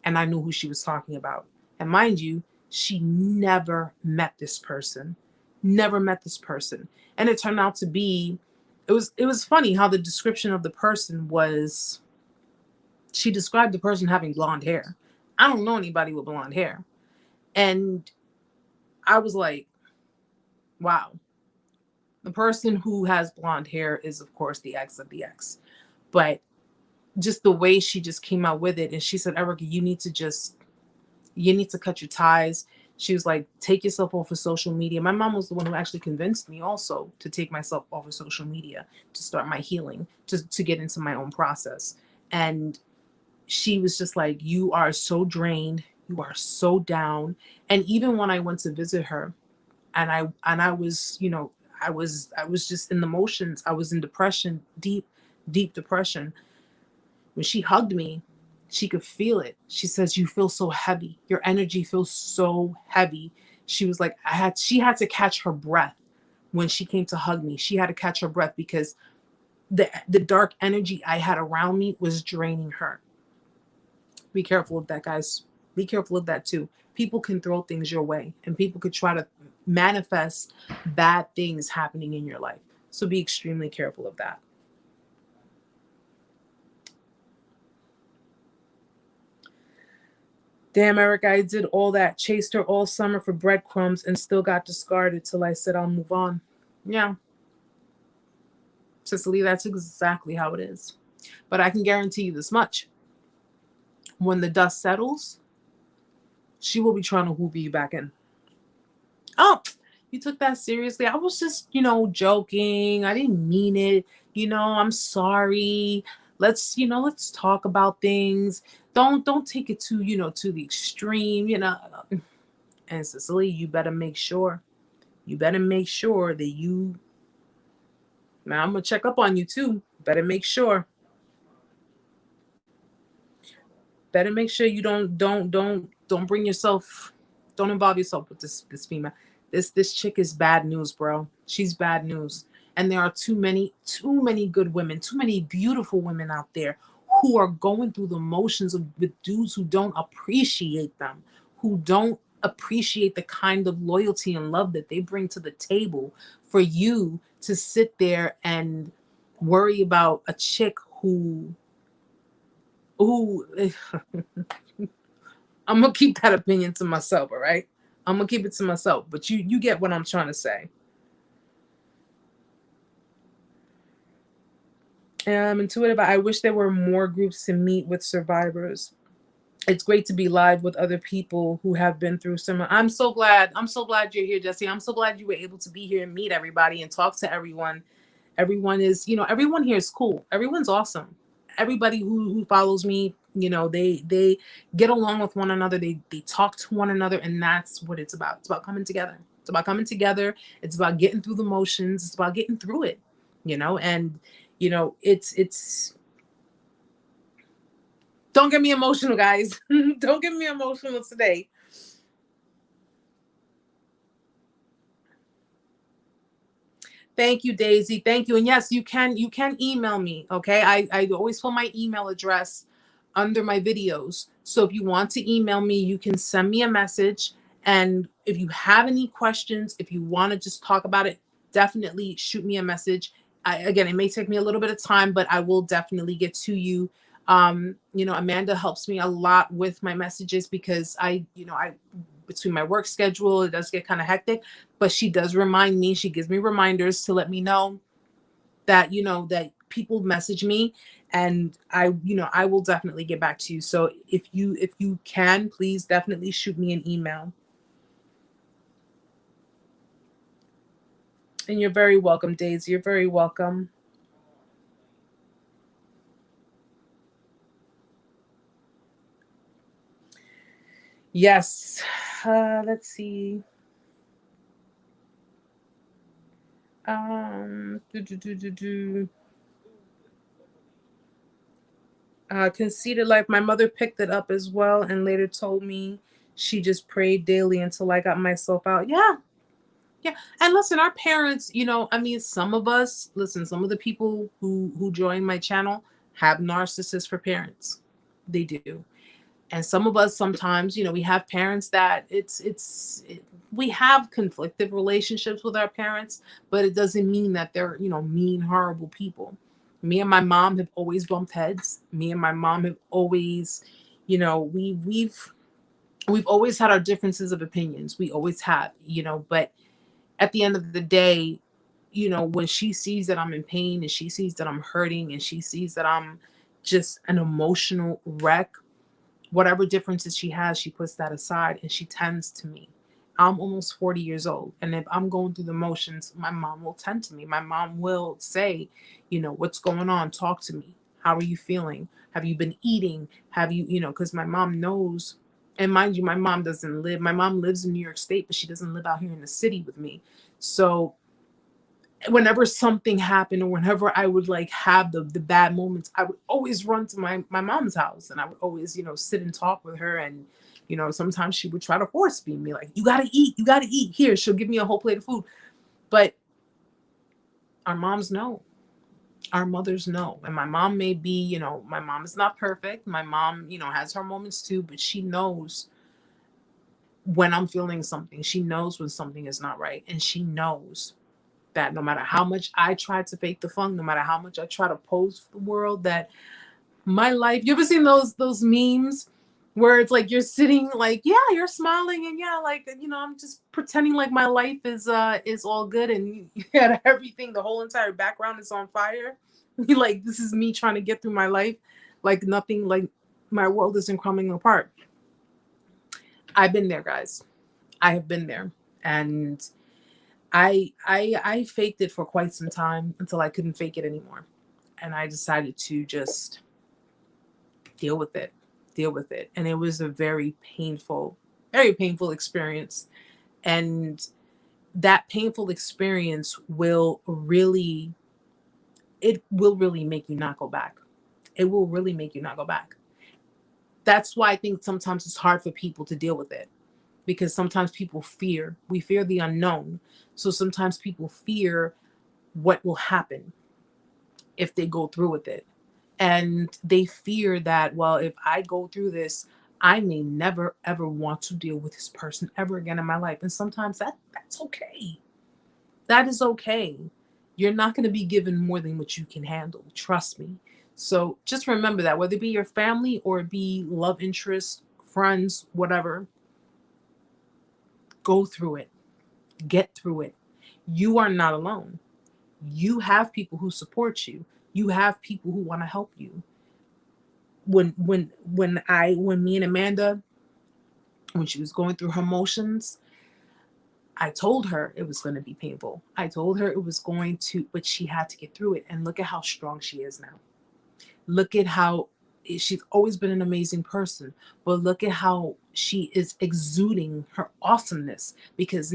and I knew who she was talking about. And mind you, she never met this person, never met this person. And it turned out to be, it was funny how the description of the person was, she described the person having blonde hair. I don't know anybody with blonde hair. And I was like, wow. The person who has blonde hair is, of course, the ex of the ex. But just the way she just came out with it. And she said, Erica, you need to cut your ties. She was like, take yourself off of social media. My mom was the one who actually convinced me also to take myself off of social media, to start my healing, to get into my own process. And she was just like, you are so drained. You are so down. And even when I went to visit her, and I was, I was just in the motions. I was in depression, deep depression. When she hugged me, she could feel it. She says, you feel so heavy. Your energy feels so heavy. She was like, she had to catch her breath when she came to hug me. She had to catch her breath because the dark energy I had around me was draining her. Be careful of that, guys. Be careful of that too. People can throw things your way, and people could try to manifest bad things happening in your life. So be extremely careful of that. Damn, Eric, I did all that. Chased her all summer for breadcrumbs and still got discarded till I said I'll move on. Yeah. Cicely, that's exactly how it is. But I can guarantee you this much. When the dust settles, she will be trying to hoover you back in. Oh, you took that seriously. I was just, joking. I didn't mean it. I'm sorry. Let's talk about things. Don't take it to the extreme. And Cicely, you better make sure. You better make sure that now I'm gonna check up on you too. Better make sure. Better make sure you don't bring yourself, don't involve yourself with this female. This chick is bad news, bro. She's bad news. And there are too many good women, too many beautiful women out there who are going through the motions with dudes who don't appreciate them, who don't appreciate the kind of loyalty and love that they bring to the table, for you to sit there and worry about a chick who I'm gonna keep that opinion to myself, all right? I'm gonna keep it to myself, but you get what I'm trying to say. Intuitive. I wish there were more groups to meet with survivors. It's great to be live with other people who have been through similar. I'm so glad. I'm so glad you're here, Jesse. I'm so glad you were able to be here and meet everybody and talk to everyone. Everyone is, everyone here is cool. Everyone's awesome. Everybody who follows me, they get along with one another. They talk to one another, and that's what it's about. It's about coming together. It's about coming together. It's about getting through the motions. It's about getting through it. And it's don't get me emotional, guys. Don't get me emotional today. Thank you, Daisy. Thank you. And yes, you can email me. Okay. I always put my email address under my videos. So if you want to email me, you can send me a message. And if you have any questions, if you want to just talk about it, definitely shoot me a message. Again, it may take me a little bit of time, but I will definitely get to you. Amanda helps me a lot with my messages because I between my work schedule, it does get kind of hectic, but she does remind me, she gives me reminders to let me know that, that people message me, and I will definitely get back to you. So if you can, please definitely shoot me an email. And you're very welcome, Daisy. You're very welcome. Yes. Let's see. Do, do, do, do, do. Conceited life. My mother picked it up as well and later told me she just prayed daily until I got myself out. Yeah. Yeah. And listen, our parents, I mean, some of us, listen, some of the people who join my channel have narcissists for parents. They do. And some of us sometimes, we have parents that we have conflicted relationships with our parents, but it doesn't mean that they're, mean, horrible people. Me and my mom have always bumped heads. Me and my mom have always, we've always had our differences of opinions. We always have, but at the end of the day, when she sees that I'm in pain and she sees that I'm hurting and she sees that I'm just an emotional wreck, whatever differences she has, she puts that aside and she tends to me. I'm almost 40 years old. And if I'm going through the motions, my mom will tend to me. My mom will say, what's going on? Talk to me. How are you feeling? Have you been eating? Have you, because my mom knows. And mind you, my mom lives in New York State, but she doesn't live out here in the city with me. So whenever something happened or whenever I would like have the bad moments, I would always run to my mom's house and I would always, sit and talk with her. And, sometimes she would try to force feed me like, you gotta eat here. She'll give me a whole plate of food. But our moms know, our mothers know. And my mom may be, my mom is not perfect. My mom, has her moments too, but she knows when I'm feeling something. She knows when something is not right. And she knows that no matter how much I try to fake the funk, no matter how much I try to pose for the world, that my life, you ever seen those memes where it's like you're sitting like, yeah, you're smiling and yeah, like, I'm just pretending like my life is all good and you got everything, the whole entire background is on fire. You like, this is me trying to get through my life like nothing, like my world isn't crumbling apart. I've been there, guys. I have been there. And I faked it for quite some time until I couldn't fake it anymore. And I decided to just deal with it. Deal with it. And it was a very painful experience. And that painful experience will really make you not go back. It will really make you not go back. That's why I think sometimes it's hard for people to deal with it. Because sometimes we fear the unknown. So sometimes people fear what will happen if they go through with it. And they fear that, well, if I go through this, I may never ever want to deal with this person ever again in my life. And sometimes that's okay. That is okay. You're not going to be given more than what you can handle. Trust me. So just remember that, whether it be your family or it be love interest, friends, whatever, go through it. Get through it. You are not alone. You have people who support you. You have people who want to help you. When me and Amanda, when she was going through her motions, I told her it was going to be painful. I told her it was going to, but she had to get through it. And look at how strong she is now. Look at how she's always been an amazing person, but look at how she is exuding her awesomeness, because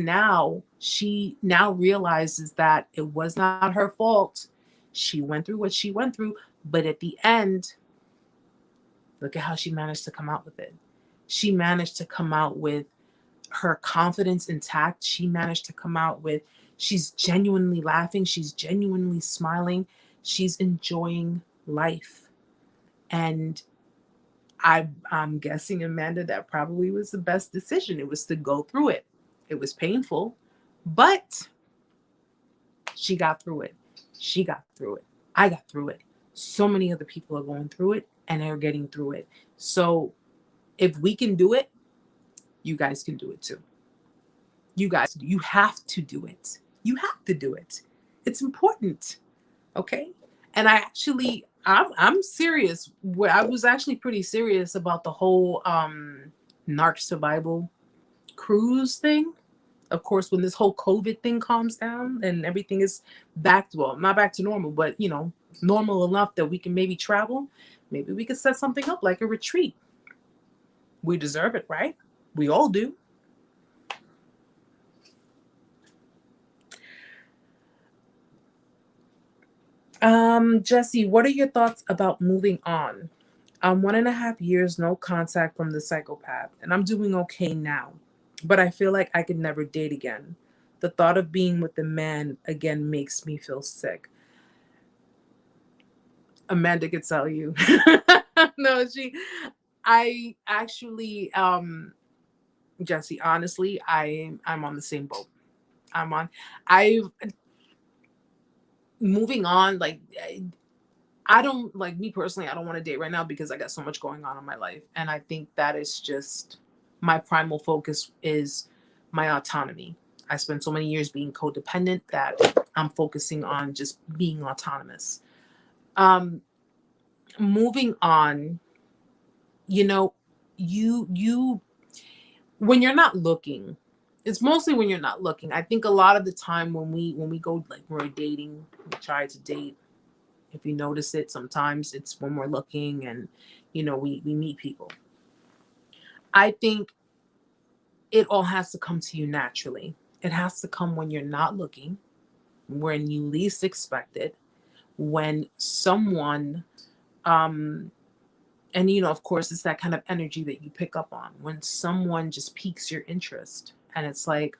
she now realizes that it was not her fault. She went through what she went through, but at the end, look at how she managed to come out with it. She managed to come out with her confidence intact. She managed to come out with, she's genuinely laughing. She's genuinely smiling. She's enjoying life. And I'm guessing, Amanda, that probably was the best decision. It was to go through it. It was painful, but she got through it. She got through it. I got through it. So many other people are going through it and they're getting through it. So if we can do it, you guys can do it too. You guys, you have to do it. You have to do it. It's important. Okay. And I'm serious. I was actually pretty serious about the whole Narc survival cruise thing. Of course, when this whole COVID thing calms down and everything is back to, well, not back to normal, but normal enough that we can maybe travel, maybe we could set something up like a retreat. We deserve it, right? We all do. Jesse, what are your thoughts about moving on? 1.5 years, no contact from the psychopath, and I'm doing okay now. But I feel like I could never date again. The thought of being with the man again makes me feel sick. Amanda could tell you. No, I actually, Jesse, honestly, I'm on the same boat. I'm on, I've, moving on, like, I don't, like, me personally, I don't want to date right now because I got so much going on in my life. And I think that is just my primal focus is my autonomy. I spent so many years being codependent that I'm focusing on just being autonomous. Um, Moving on, you know, you when you're not looking, it's mostly when you're not looking. I think a lot of the time when we go, like, when we're dating, we try to date. If you notice it, sometimes it's when we're looking and, we meet people. I think it all has to come to you naturally. It has to come when you're not looking, when you least expect it, when someone, um, and of course, it's that kind of energy that you pick up on when someone just piques your interest. And it's like,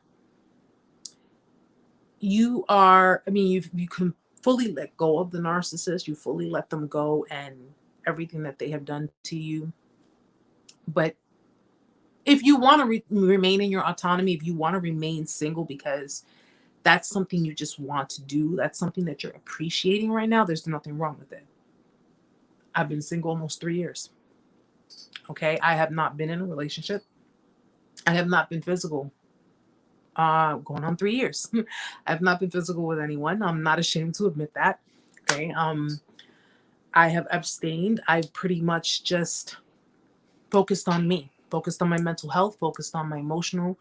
you can fully let go of the narcissist, you fully let them go and everything that they have done to you. But if you want to remain in your autonomy, if you want to remain single because that's something you just want to do, that's something that you're appreciating right now, there's nothing wrong with it. I've been single almost 3 years. Okay. I have not been in a relationship. I have not been physical. Going on 3 years. I've not been physical with anyone. I'm not ashamed to admit that. Okay. I have abstained. I've pretty much just focused on me, focused on my mental health, focused on my emotional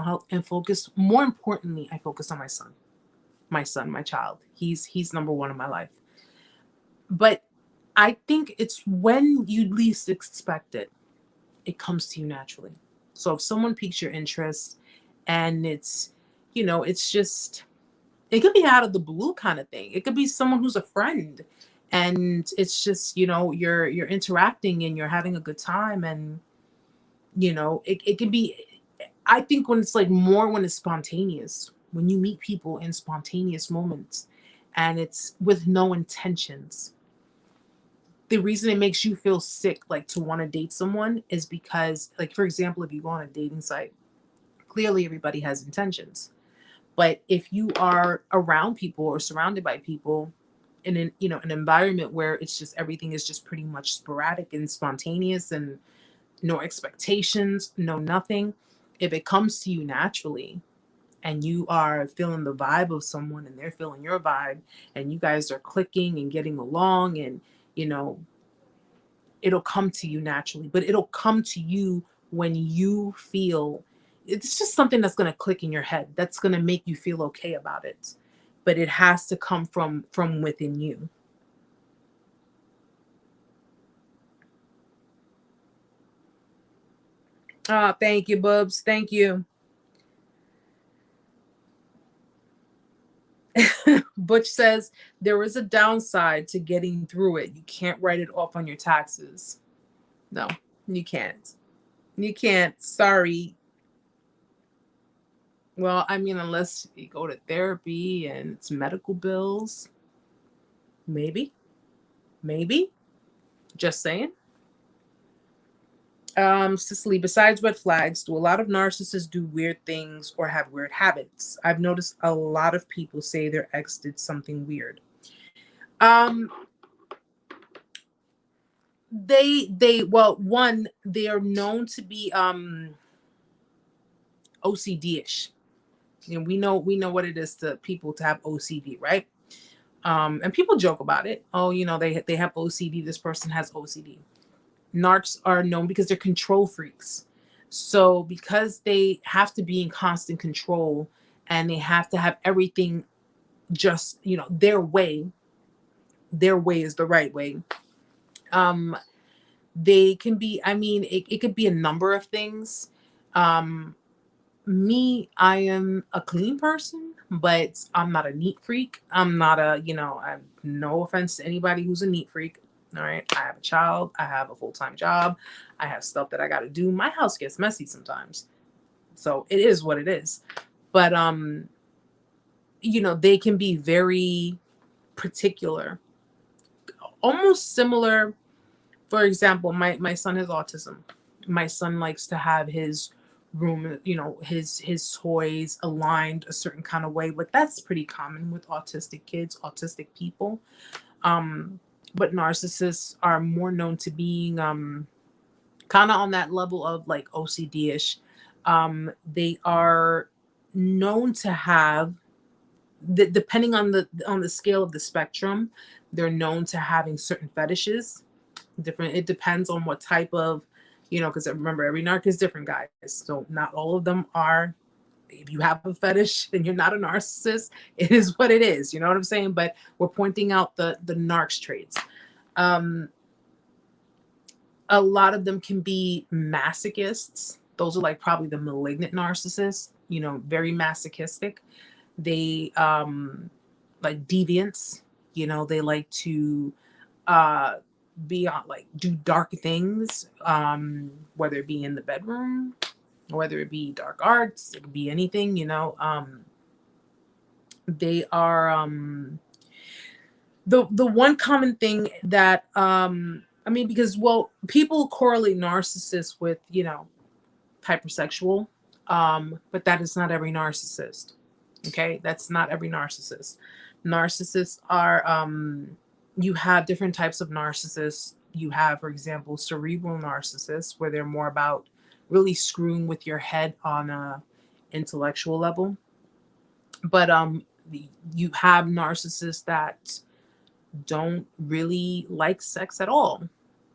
health, and focused, more importantly, I focused on my child. He's number one in my life. But I think it's when you least expect it, it comes to you naturally. So if someone piques your interest and it's just, it could be out of the blue kind of thing. It could be someone who's a friend and it's just, you're interacting and you're having a good time. And, it can be, I think when it's like more when it's spontaneous, when you meet people in spontaneous moments and it's with no intentions. The reason it makes you feel sick, like to want to date someone, is because, like, for example, if you go on a dating site, clearly everybody has intentions. But if you are around people or surrounded by people in an environment where it's just everything is just pretty much sporadic and spontaneous and no expectations, no nothing, if it comes to you naturally and you are feeling the vibe of someone and they're feeling your vibe and you guys are clicking and getting along and you know it'll come to you naturally, but it'll come to you when you feel it's just something that's going to click in your head, that's going to make you feel okay about it, but it has to come from within you. Ah, thank you, Bubs, thank you. Butch says there is a downside to getting through it. You can't write it off on your taxes. No, you can't. You can't. Sorry. Well, I mean, unless you go to therapy and it's medical bills, maybe, maybe. Just saying. Cicely, besides red flags, do a lot of narcissists do weird things or have weird habits? I've noticed a lot of people say their ex did something weird. Um, well, one, they are known to be OCD-ish. We know what it is to people to have OCD, right? And people joke about it. Oh, they have OCD. This person has OCD. Narcs are known because they're control freaks. So because they have to be in constant control and they have to have everything just, their way is the right way. Um, they can be, I mean, it could be a number of things. Um, I am a clean person, but I'm not a neat freak. I'm not a, no offense to anybody who's a neat freak. All right. I have a child. I have a full-time job. I have stuff that I got to do. My house gets messy sometimes. So it is what it is. But, they can be very particular, almost similar. For example, my son has autism. My son likes to have his room, his toys aligned a certain kind of way, but that's pretty common with autistic kids, autistic people. But narcissists are more known to being kind of on that level of like OCD-ish. They are known to have, depending on the scale of the spectrum, they're known to having certain fetishes. Different. It depends on what type of, because remember, every narc is different, guys. So not all of them are. If you have a fetish, then you're not a narcissist. It is what it is. You know what I'm saying? But we're pointing out the narc's traits. A lot of them can be masochists. Those are like probably the malignant narcissists. Very masochistic. They like deviants. They like to be on, like, do dark things, whether it be in the bedroom, whether it be dark arts, it could be anything. They are the one common thing that because, well, people correlate narcissists with hypersexual, but that is not every narcissist. Okay, that's not every narcissist. Narcissists are you have different types of narcissists. You have, for example, cerebral narcissists, where they're more about really screwing with your head on a intellectual level. But you have narcissists that don't really like sex at all.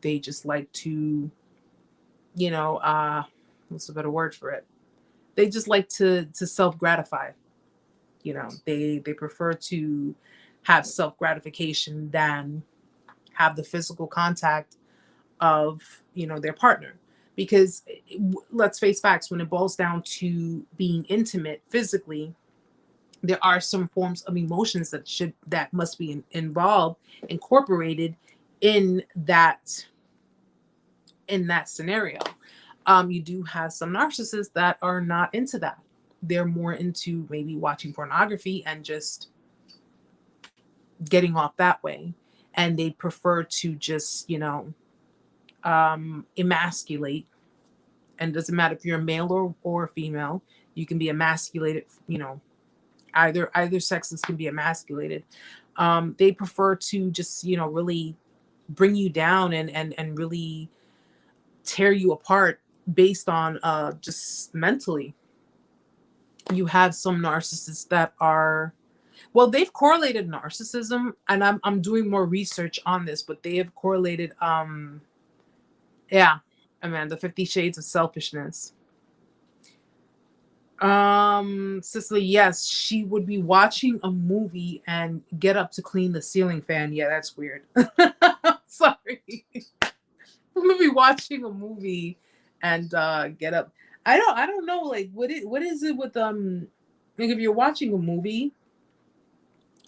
They just like to, what's a better word for it? They just like to self-gratify. They prefer to have self-gratification than have the physical contact of their partner. Because let's face facts, when it boils down to being intimate physically, there are some forms of emotions that must be incorporated in that scenario. You do have some narcissists that are not into that. They're more into maybe watching pornography and just getting off that way. And they prefer to just, emasculate. And it doesn't matter if you're a male or female, you can be emasculated, either sexes can be emasculated. They prefer to just, really bring you down and really tear you apart based on just mentally. You have some narcissists that are, well, they've correlated narcissism, and I'm doing more research on this, but they have correlated the 50 Shades of Selfishness. Cicely, yes, she would be watching a movie and get up to clean the ceiling fan. Yeah, that's weird. Sorry. We'll be watching a movie and get up. I don't know, like, what is it with like, if you're watching a movie,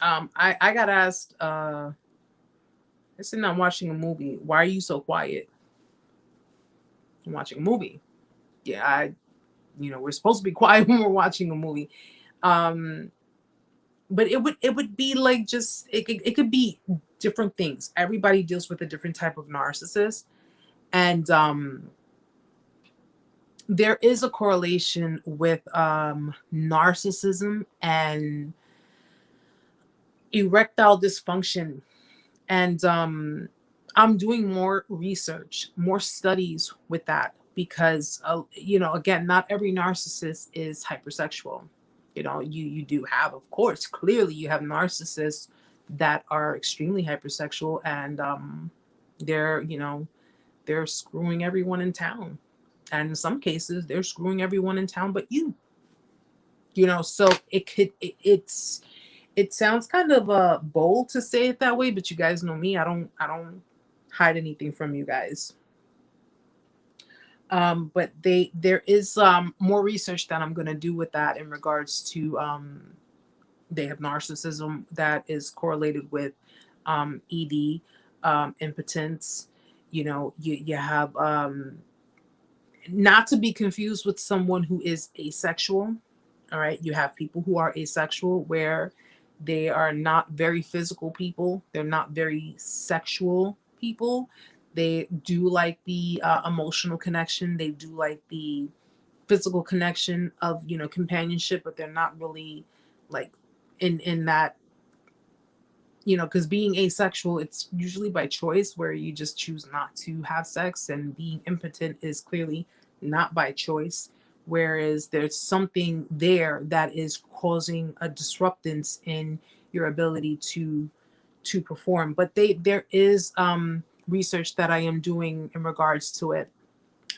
I got asked, I said, I'm watching a movie. Why are you so quiet? I'm watching a movie. Yeah, we're supposed to be quiet when we're watching a movie. But it would be like, just it could be different things. Everybody deals with a different type of narcissist. And there is a correlation with narcissism and erectile dysfunction. And I'm doing more research, more studies with that, because again, not every narcissist is hypersexual. You do have, of course, clearly you have narcissists that are extremely hypersexual, and they're screwing everyone in town. And in some cases, they're screwing everyone in town but you. So it sounds kind of bold to say it that way, but you guys know me. I don't hide anything from you guys. But there is more research that I'm going to do with that in regards to they have narcissism that is correlated with ED. impotence. You have, not to be confused with someone who is asexual. All right. You have people who are asexual where they are not very physical people. They're not very sexual people. They do like the emotional connection. They do like the physical connection of, companionship, but they're not really like in that, because being asexual, it's usually by choice where you just choose not to have sex, and being impotent is clearly not by choice, whereas there's something there that is causing a disruptance in your ability to perform. But there is research that I am doing in regards to it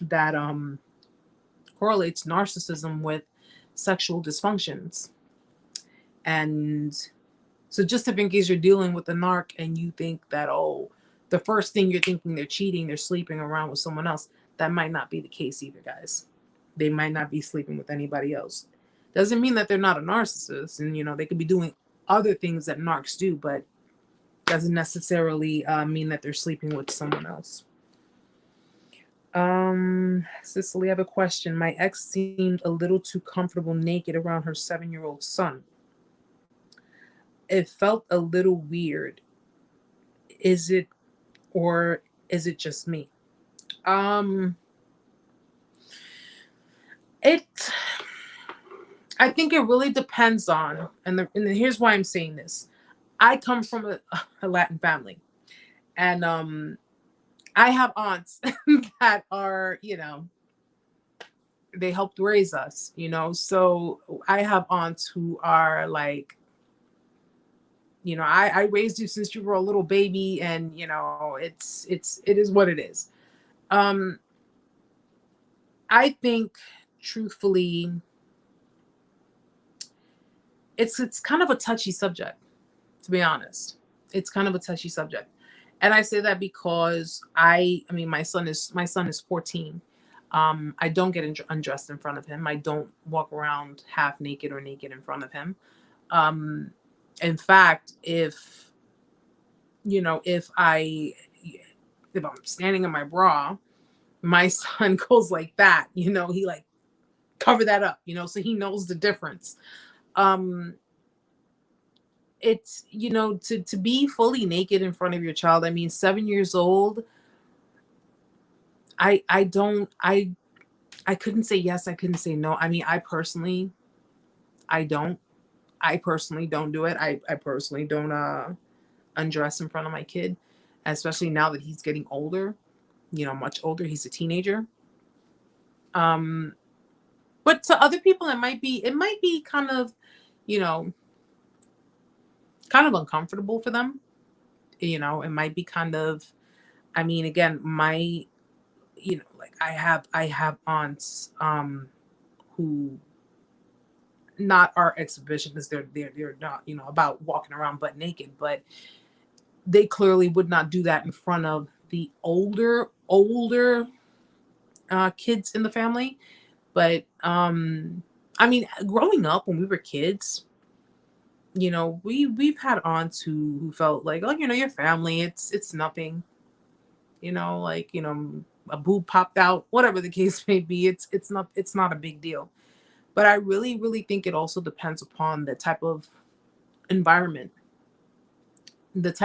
that correlates narcissism with sexual dysfunctions. And so just if in case you're dealing with a narc and you think that, oh, the first thing you're thinking they're cheating, they're sleeping around with someone else, that might not be the case either, guys. They might not be sleeping with anybody else. Doesn't mean that they're not a narcissist, and they could be doing other things that narcs do, but doesn't necessarily mean that they're sleeping with someone else. Cicely, I have a question. My ex seemed a little too comfortable naked around her 7-year-old son. It felt a little weird. Is it, or is it just me? It I think it really depends on, and here's why I'm saying this. I come from a Latin family, and I have aunts that are, they helped raise us, so I have aunts who are like, I raised you since you were a little baby, and it is what it is. I think, truthfully, it's kind of a touchy subject, to be honest. It's kind of a touchy subject. And I say that because my son is 14. I don't get undressed in front of him. I don't walk around half naked or naked in front of him. In fact, if I'm standing in my bra, my son goes like that, he like cover that up, so he knows the difference. It's, to be fully naked in front of your child. 7 years old. I couldn't say yes. I couldn't say no. I don't. I personally don't do it. I personally don't undress in front of my kid, especially now that he's getting older, much older. He's a teenager. But to other people, it might be kind of, kind of uncomfortable for them. It might be kind of, again, my, like I have aunts who not are exhibitionists. They're not, about walking around butt naked, but they clearly would not do that in front of the older kids in the family. But growing up when we were kids, we've had aunts who felt like, oh, your family, it's nothing, like, a boob popped out, whatever the case may be. It's not a big deal. But I really, really think it also depends upon the type of environment that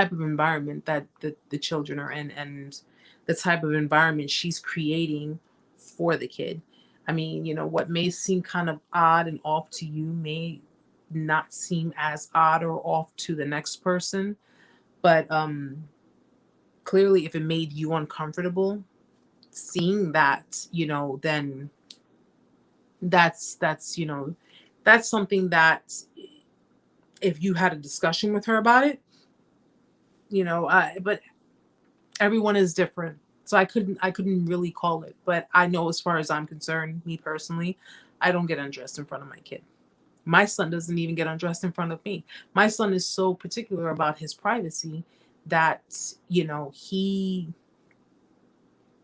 the children are in, and the type of environment she's creating for the kid. What may seem kind of odd and off to you may not seem as odd or off to the next person. But clearly, if it made you uncomfortable seeing that, then that's something that, if you had a discussion with her about it, but everyone is different. So I couldn't really call it. But I know, as far as I'm concerned, me personally, I don't get undressed in front of my kid. My son doesn't even get undressed in front of me. My son is so particular about his privacy that,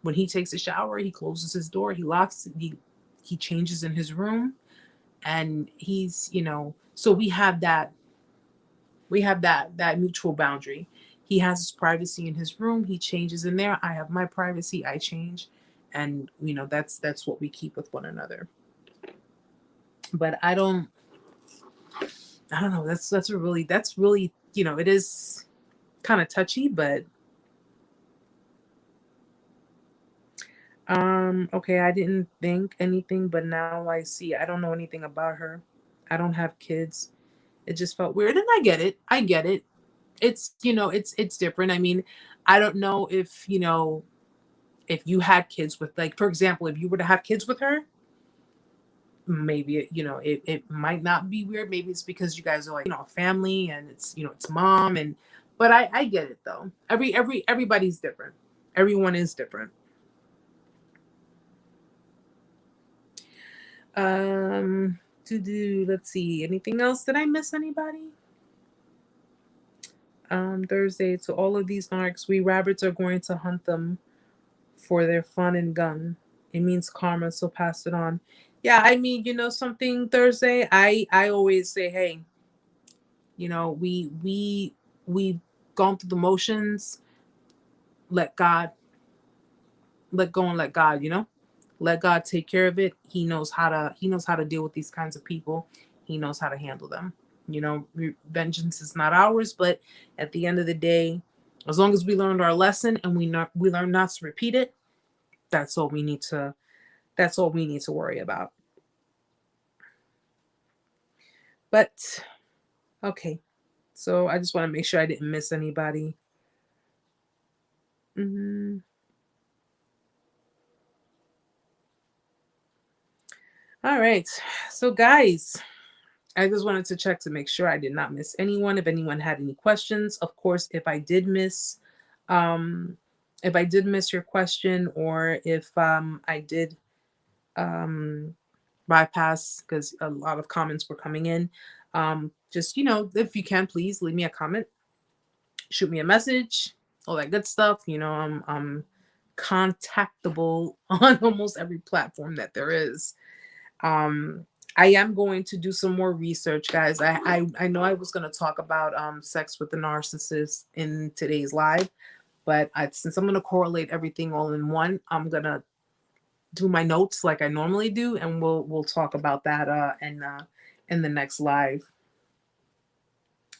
when he takes a shower, he closes his door, he locks, he changes in his room, and he's, so we have that mutual boundary. He has his privacy in his room. He changes in there. I have my privacy. I change. And that's what we keep with one another. But I don't know. That's really, it is kind of touchy, but okay, I didn't think anything, but now I see. I don't know anything about her. I don't have kids. It just felt weird, and I get it. I get it. It's different. I mean, I don't know if you had kids with, like, for example, if you were to have kids with her, maybe it might not be weird. Maybe it's because you guys are like, a family, and it's mom, and but I get it though. Everybody's different. Everyone is different. To do, let's see, anything else? Did I miss anybody? Thursday, to all of these narcs, we rabbits are going to hunt them for their fun and gun. It means karma, so pass it on. Yeah, I mean, something, Thursday, I always say, hey, we've gone through the motions. Let God, let go and let God, let God take care of it. He knows how to deal with these kinds of people. He knows how to handle them. Vengeance is not ours, but at the end of the day, as long as we learned our lesson and we learn not to repeat it, that's all we need to worry about. But okay. So I just want to make sure I didn't miss anybody. Mm-hmm. All right. So guys, I just wanted to check to make sure I did not miss anyone. If anyone had any questions, of course, um, if I did miss your question, or if I did um, bypass because a lot of comments were coming in, just if you can, please leave me a comment, shoot me a message, all that good stuff. I'm contactable on almost every platform that there is. Um, I am going to do some more research, guys. I know I was going to talk about sex with the narcissist in today's live, but since I'm going to correlate everything all in one, I'm going to do my notes like I normally do, and we'll talk about that in the next live.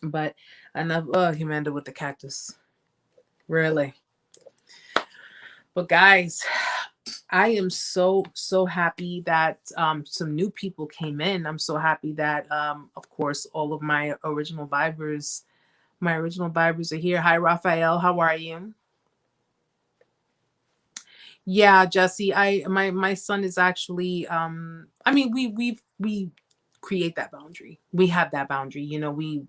But enough Amanda with the cactus. Really. But guys, I am so happy that some new people came in. I'm so happy that of course all of my original vibers are here. Hi Raphael, how are you? Yeah, Jesse, my son is actually I mean we create that boundary. We have that boundary.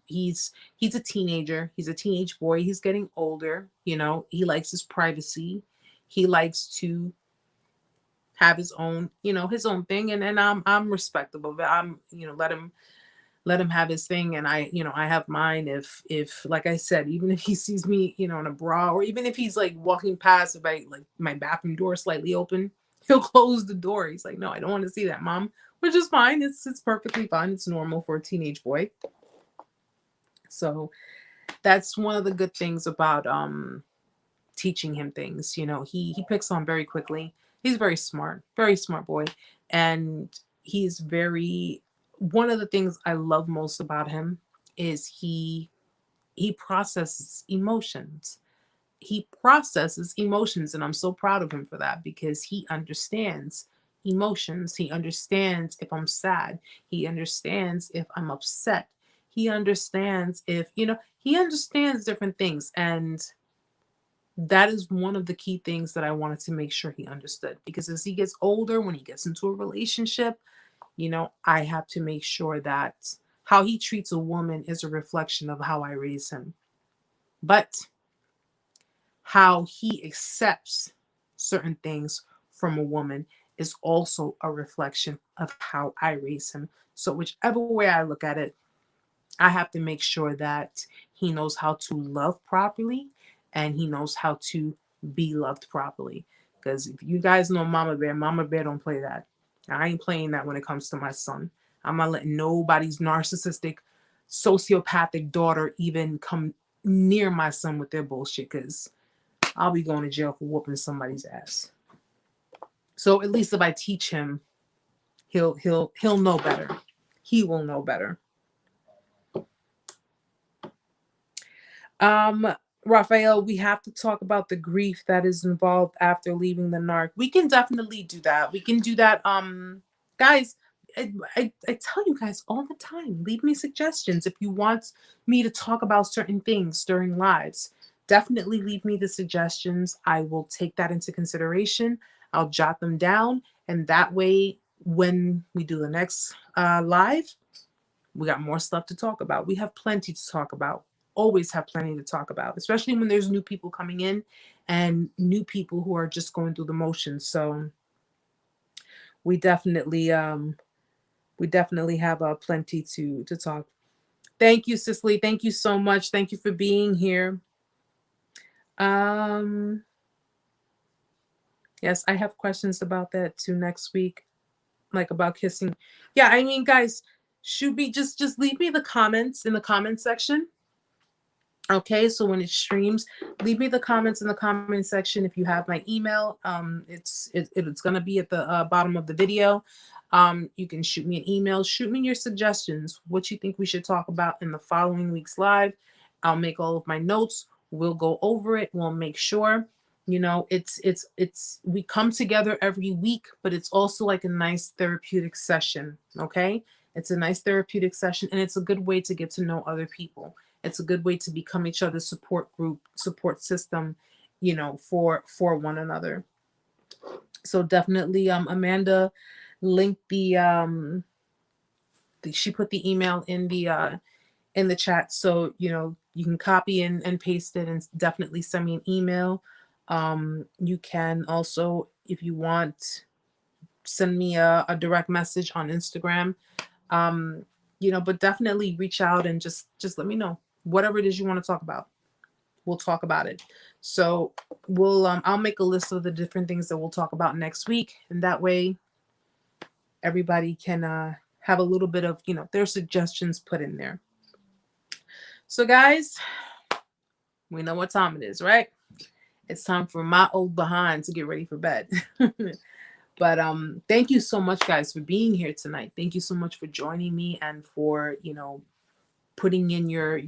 He's a teenager. He's a teenage boy. He's getting older. He likes his privacy. He likes to have his own thing, and I'm respectful of it. I'm let him have his thing, and I have mine. If like I said, even if he sees me in a bra, or even if he's like walking past, if I like my bathroom door slightly open, he'll close the door. He's like, no, I don't want to see that, mom, which is fine. It's perfectly fine. It's normal for a teenage boy. So that's one of the good things about teaching him things. He picks on very quickly. He's very smart boy, and he's very. One of the things I love most about him is he processes emotions. He processes emotions, and I'm so proud of him for that, because he understands emotions. He understands if I'm sad. He understands if I'm upset. He understands if he understands different things, and that is one of the key things that I wanted to make sure he understood, because as he gets older, when he gets into a relationship, I have to make sure that how he treats a woman is a reflection of how I raise him. But how he accepts certain things from a woman is also a reflection of how I raise him. So whichever way I look at it, I have to make sure that he knows how to love properly, and he knows how to be loved properly. Because if you guys know Mama Bear don't play that. I ain't playing that when it comes to my son. I'm not letting nobody's narcissistic, sociopathic daughter even come near my son with their bullshit, because I'll be going to jail for whooping somebody's ass. So at least if I teach him, he'll know better. He will know better. Raphael, we have to talk about the grief that is involved after leaving the narc. We can definitely do that. We can do that. Guys, I tell you guys all the time, leave me suggestions if you want me to talk about certain things during lives. Definitely leave me the suggestions. I will take that into consideration. I'll jot them down, and that way, when we do the next live, we got more stuff to talk about. We have plenty to talk about. Always have plenty to talk about, especially when there's new people coming in and new people who are just going through the motions. So we definitely have plenty to talk. Thank you, Cicely. Thank you so much. Thank you for being here. Yes, I have questions about that too next week, like about kissing. Yeah, I mean, guys, should be just leave me the comments in the comment section. Okay, so when it streams, leave me the comments in the comment section. If you have my email, it's gonna be at the bottom of the video. You can shoot me an email. Shoot me your suggestions. What you think we should talk about in the following week's live. I'll make all of my notes. We'll go over it. We'll make sure. You know, it's we come together every week, but it's also like a nice therapeutic session. Okay, it's a nice therapeutic session, and it's a good way to get to know other people. It's a good way to become each other's support group, support system, you know, for one another. So definitely, Amanda linked she put the email in the chat, so you know you can copy and paste it, and definitely send me an email. You can also, if you want, send me a direct message on Instagram. You know, but definitely reach out and just let me know whatever it is you want to talk about. We'll talk about it. So we'll I'll make a list of the different things that we'll talk about next week, and that way everybody can have a little bit of, you know, their suggestions put in there. So guys, we know what time it is, right? It's time for my old behind to get ready for bed. But thank you so much, guys, for being here tonight. Thank you so much for joining me and for, you know, putting in your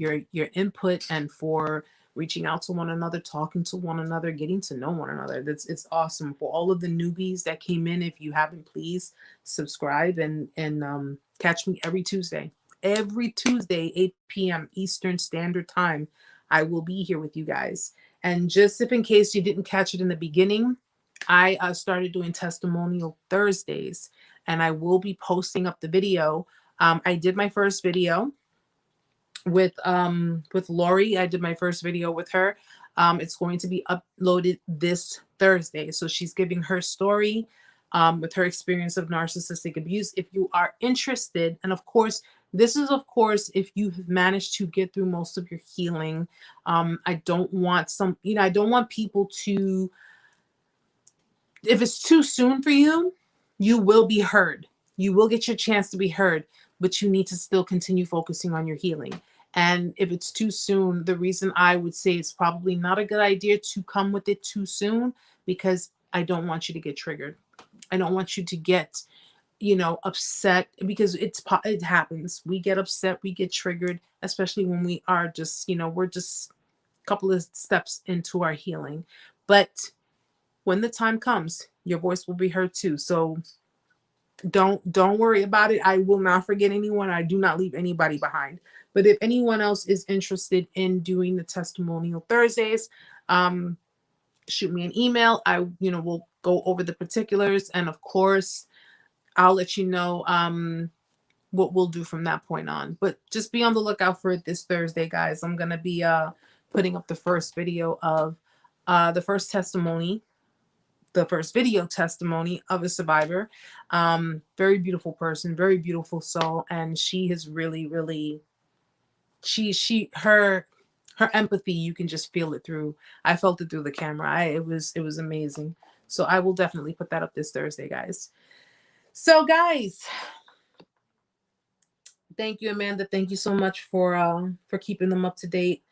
input, and for reaching out to one another, talking to one another, getting to know one another. It's awesome. For all of the newbies that came in, if you haven't, please subscribe and catch me every Tuesday, 8 p.m. Eastern Standard Time. I will be here with you guys. And just if in case you didn't catch it in the beginning, I started doing testimonial Thursdays, and I will be posting up the video. I did my first video with Lori. I did my first video with her. It's going to be uploaded this Thursday. So she's giving her story with her experience of narcissistic abuse. If you are interested, and of course, this is of course if you have managed to get through most of your healing. I don't want I don't want people to, if it's too soon for you, you will be heard. You will get your chance to be heard, but you need to still continue focusing on your healing. And if it's too soon, the reason I would say it's probably not a good idea to come with it too soon, because I don't want you to get triggered. I don't want you to get, you know, upset, because it happens. We get upset, we get triggered, especially when we are just, you know, we're just a couple of steps into our healing. But when the time comes, your voice will be heard too. So don't worry about it. I will not forget anyone. I do not leave anybody behind. But if anyone else is interested in doing the testimonial Thursdays, shoot me an email. We'll go over the particulars, and of course, I'll let you know what we'll do from that point on. But just be on the lookout for it this Thursday, guys. I'm gonna be putting up the first video of the first video testimony of a survivor. Very beautiful person, very beautiful soul, and she has really her empathy, you can just feel it through. I felt it through the camera. It was amazing. So I will definitely put that up this Thursday, guys. So guys, thank you, Amanda. Thank you so much for keeping them up to date.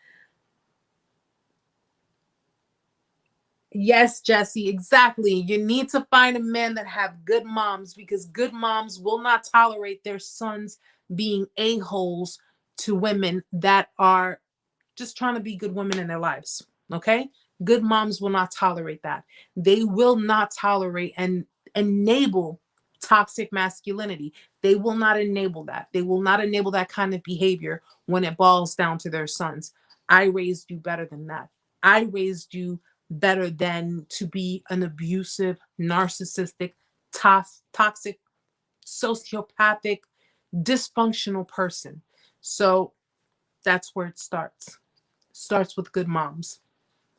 Yes, Jesse, exactly. You need to find a man that have good moms, because good moms will not tolerate their sons being a-holes to women that are just trying to be good women in their lives. Okay? Good moms will not tolerate that. They will not tolerate and enable toxic masculinity. They will not enable that. They will not enable that kind of behavior when it boils down to their sons. I raised you better than that. I raised you better than to be an abusive, narcissistic, toxic, sociopathic, dysfunctional person. So that's where it starts with good moms.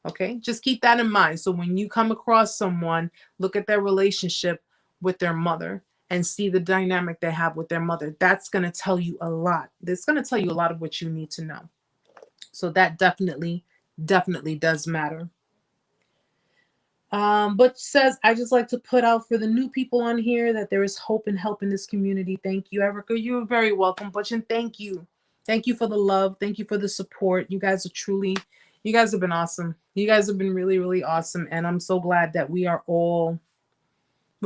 Okay, just keep that in mind. So when you come across someone, look at their relationship with their mother and see the dynamic they have with their mother. That's going to tell you a lot. That's going to tell you a lot of what you need to know. So that definitely does matter. But says, I just like to put out for the new people on here that there is hope and help in this community. Thank you, Erica. You're very welcome, Butch, and thank you. Thank you for the love. Thank you for the support. You guys have been awesome. You guys have been really, really awesome. And I'm so glad that we're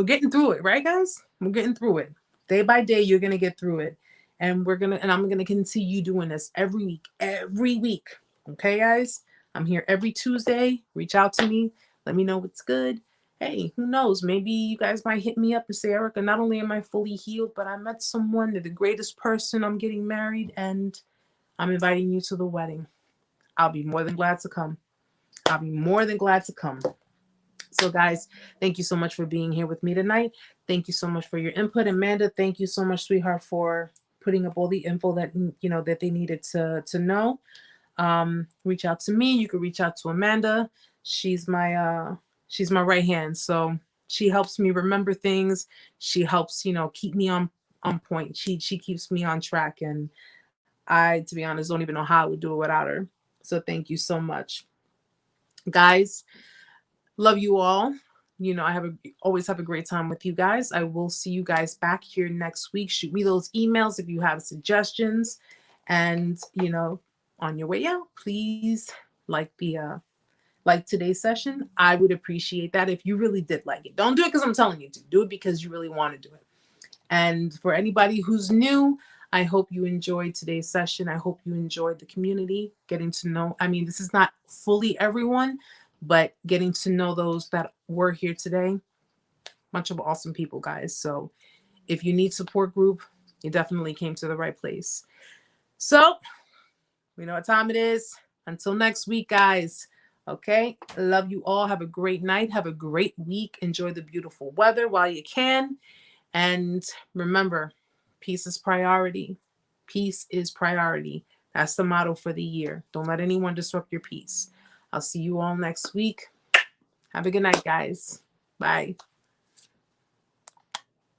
getting through it, right, guys? We're getting through it. Day by day, you're going to get through it. And I'm going to continue doing this every week. Okay, guys? I'm here every Tuesday. Reach out to me. Let me know what's good. Hey, who knows? Maybe you guys might hit me up and say, Erica, not only am I fully healed, but I met someone, they're the greatest person. I'm getting married and I'm inviting you to the wedding. I'll be more than glad to come. So, guys, thank you so much for being here with me tonight. Thank you so much for your input. Amanda, thank you so much, sweetheart, for putting up all the info that that they needed to know. Reach out to me. You can reach out to Amanda. She's my right hand. So she helps me remember things. She helps, keep me on point. She keeps me on track. And I, to be honest, don't even know how I would do it without her. So thank you so much. Guys, love you all. I always have a great time with you guys. I will see you guys back here next week. Shoot me those emails if you have suggestions. And, on your way out, please like today's session. I would appreciate that if you really did like it. Don't do it because I'm telling you to. Do it because you really want to do it. And for anybody who's new, I hope you enjoyed today's session. I hope you enjoyed the community, getting to know. I mean, this is not fully everyone, but getting to know those that were here today. Bunch of awesome people, guys. So if you need support group, you definitely came to the right place. So we know what time it is. Until next week, guys. Okay. Love you all. Have a great night. Have a great week. Enjoy the beautiful weather while you can. And remember, peace is priority. Peace is priority. That's the motto for the year. Don't let anyone disrupt your peace. I'll see you all next week. Have a good night, guys. Bye.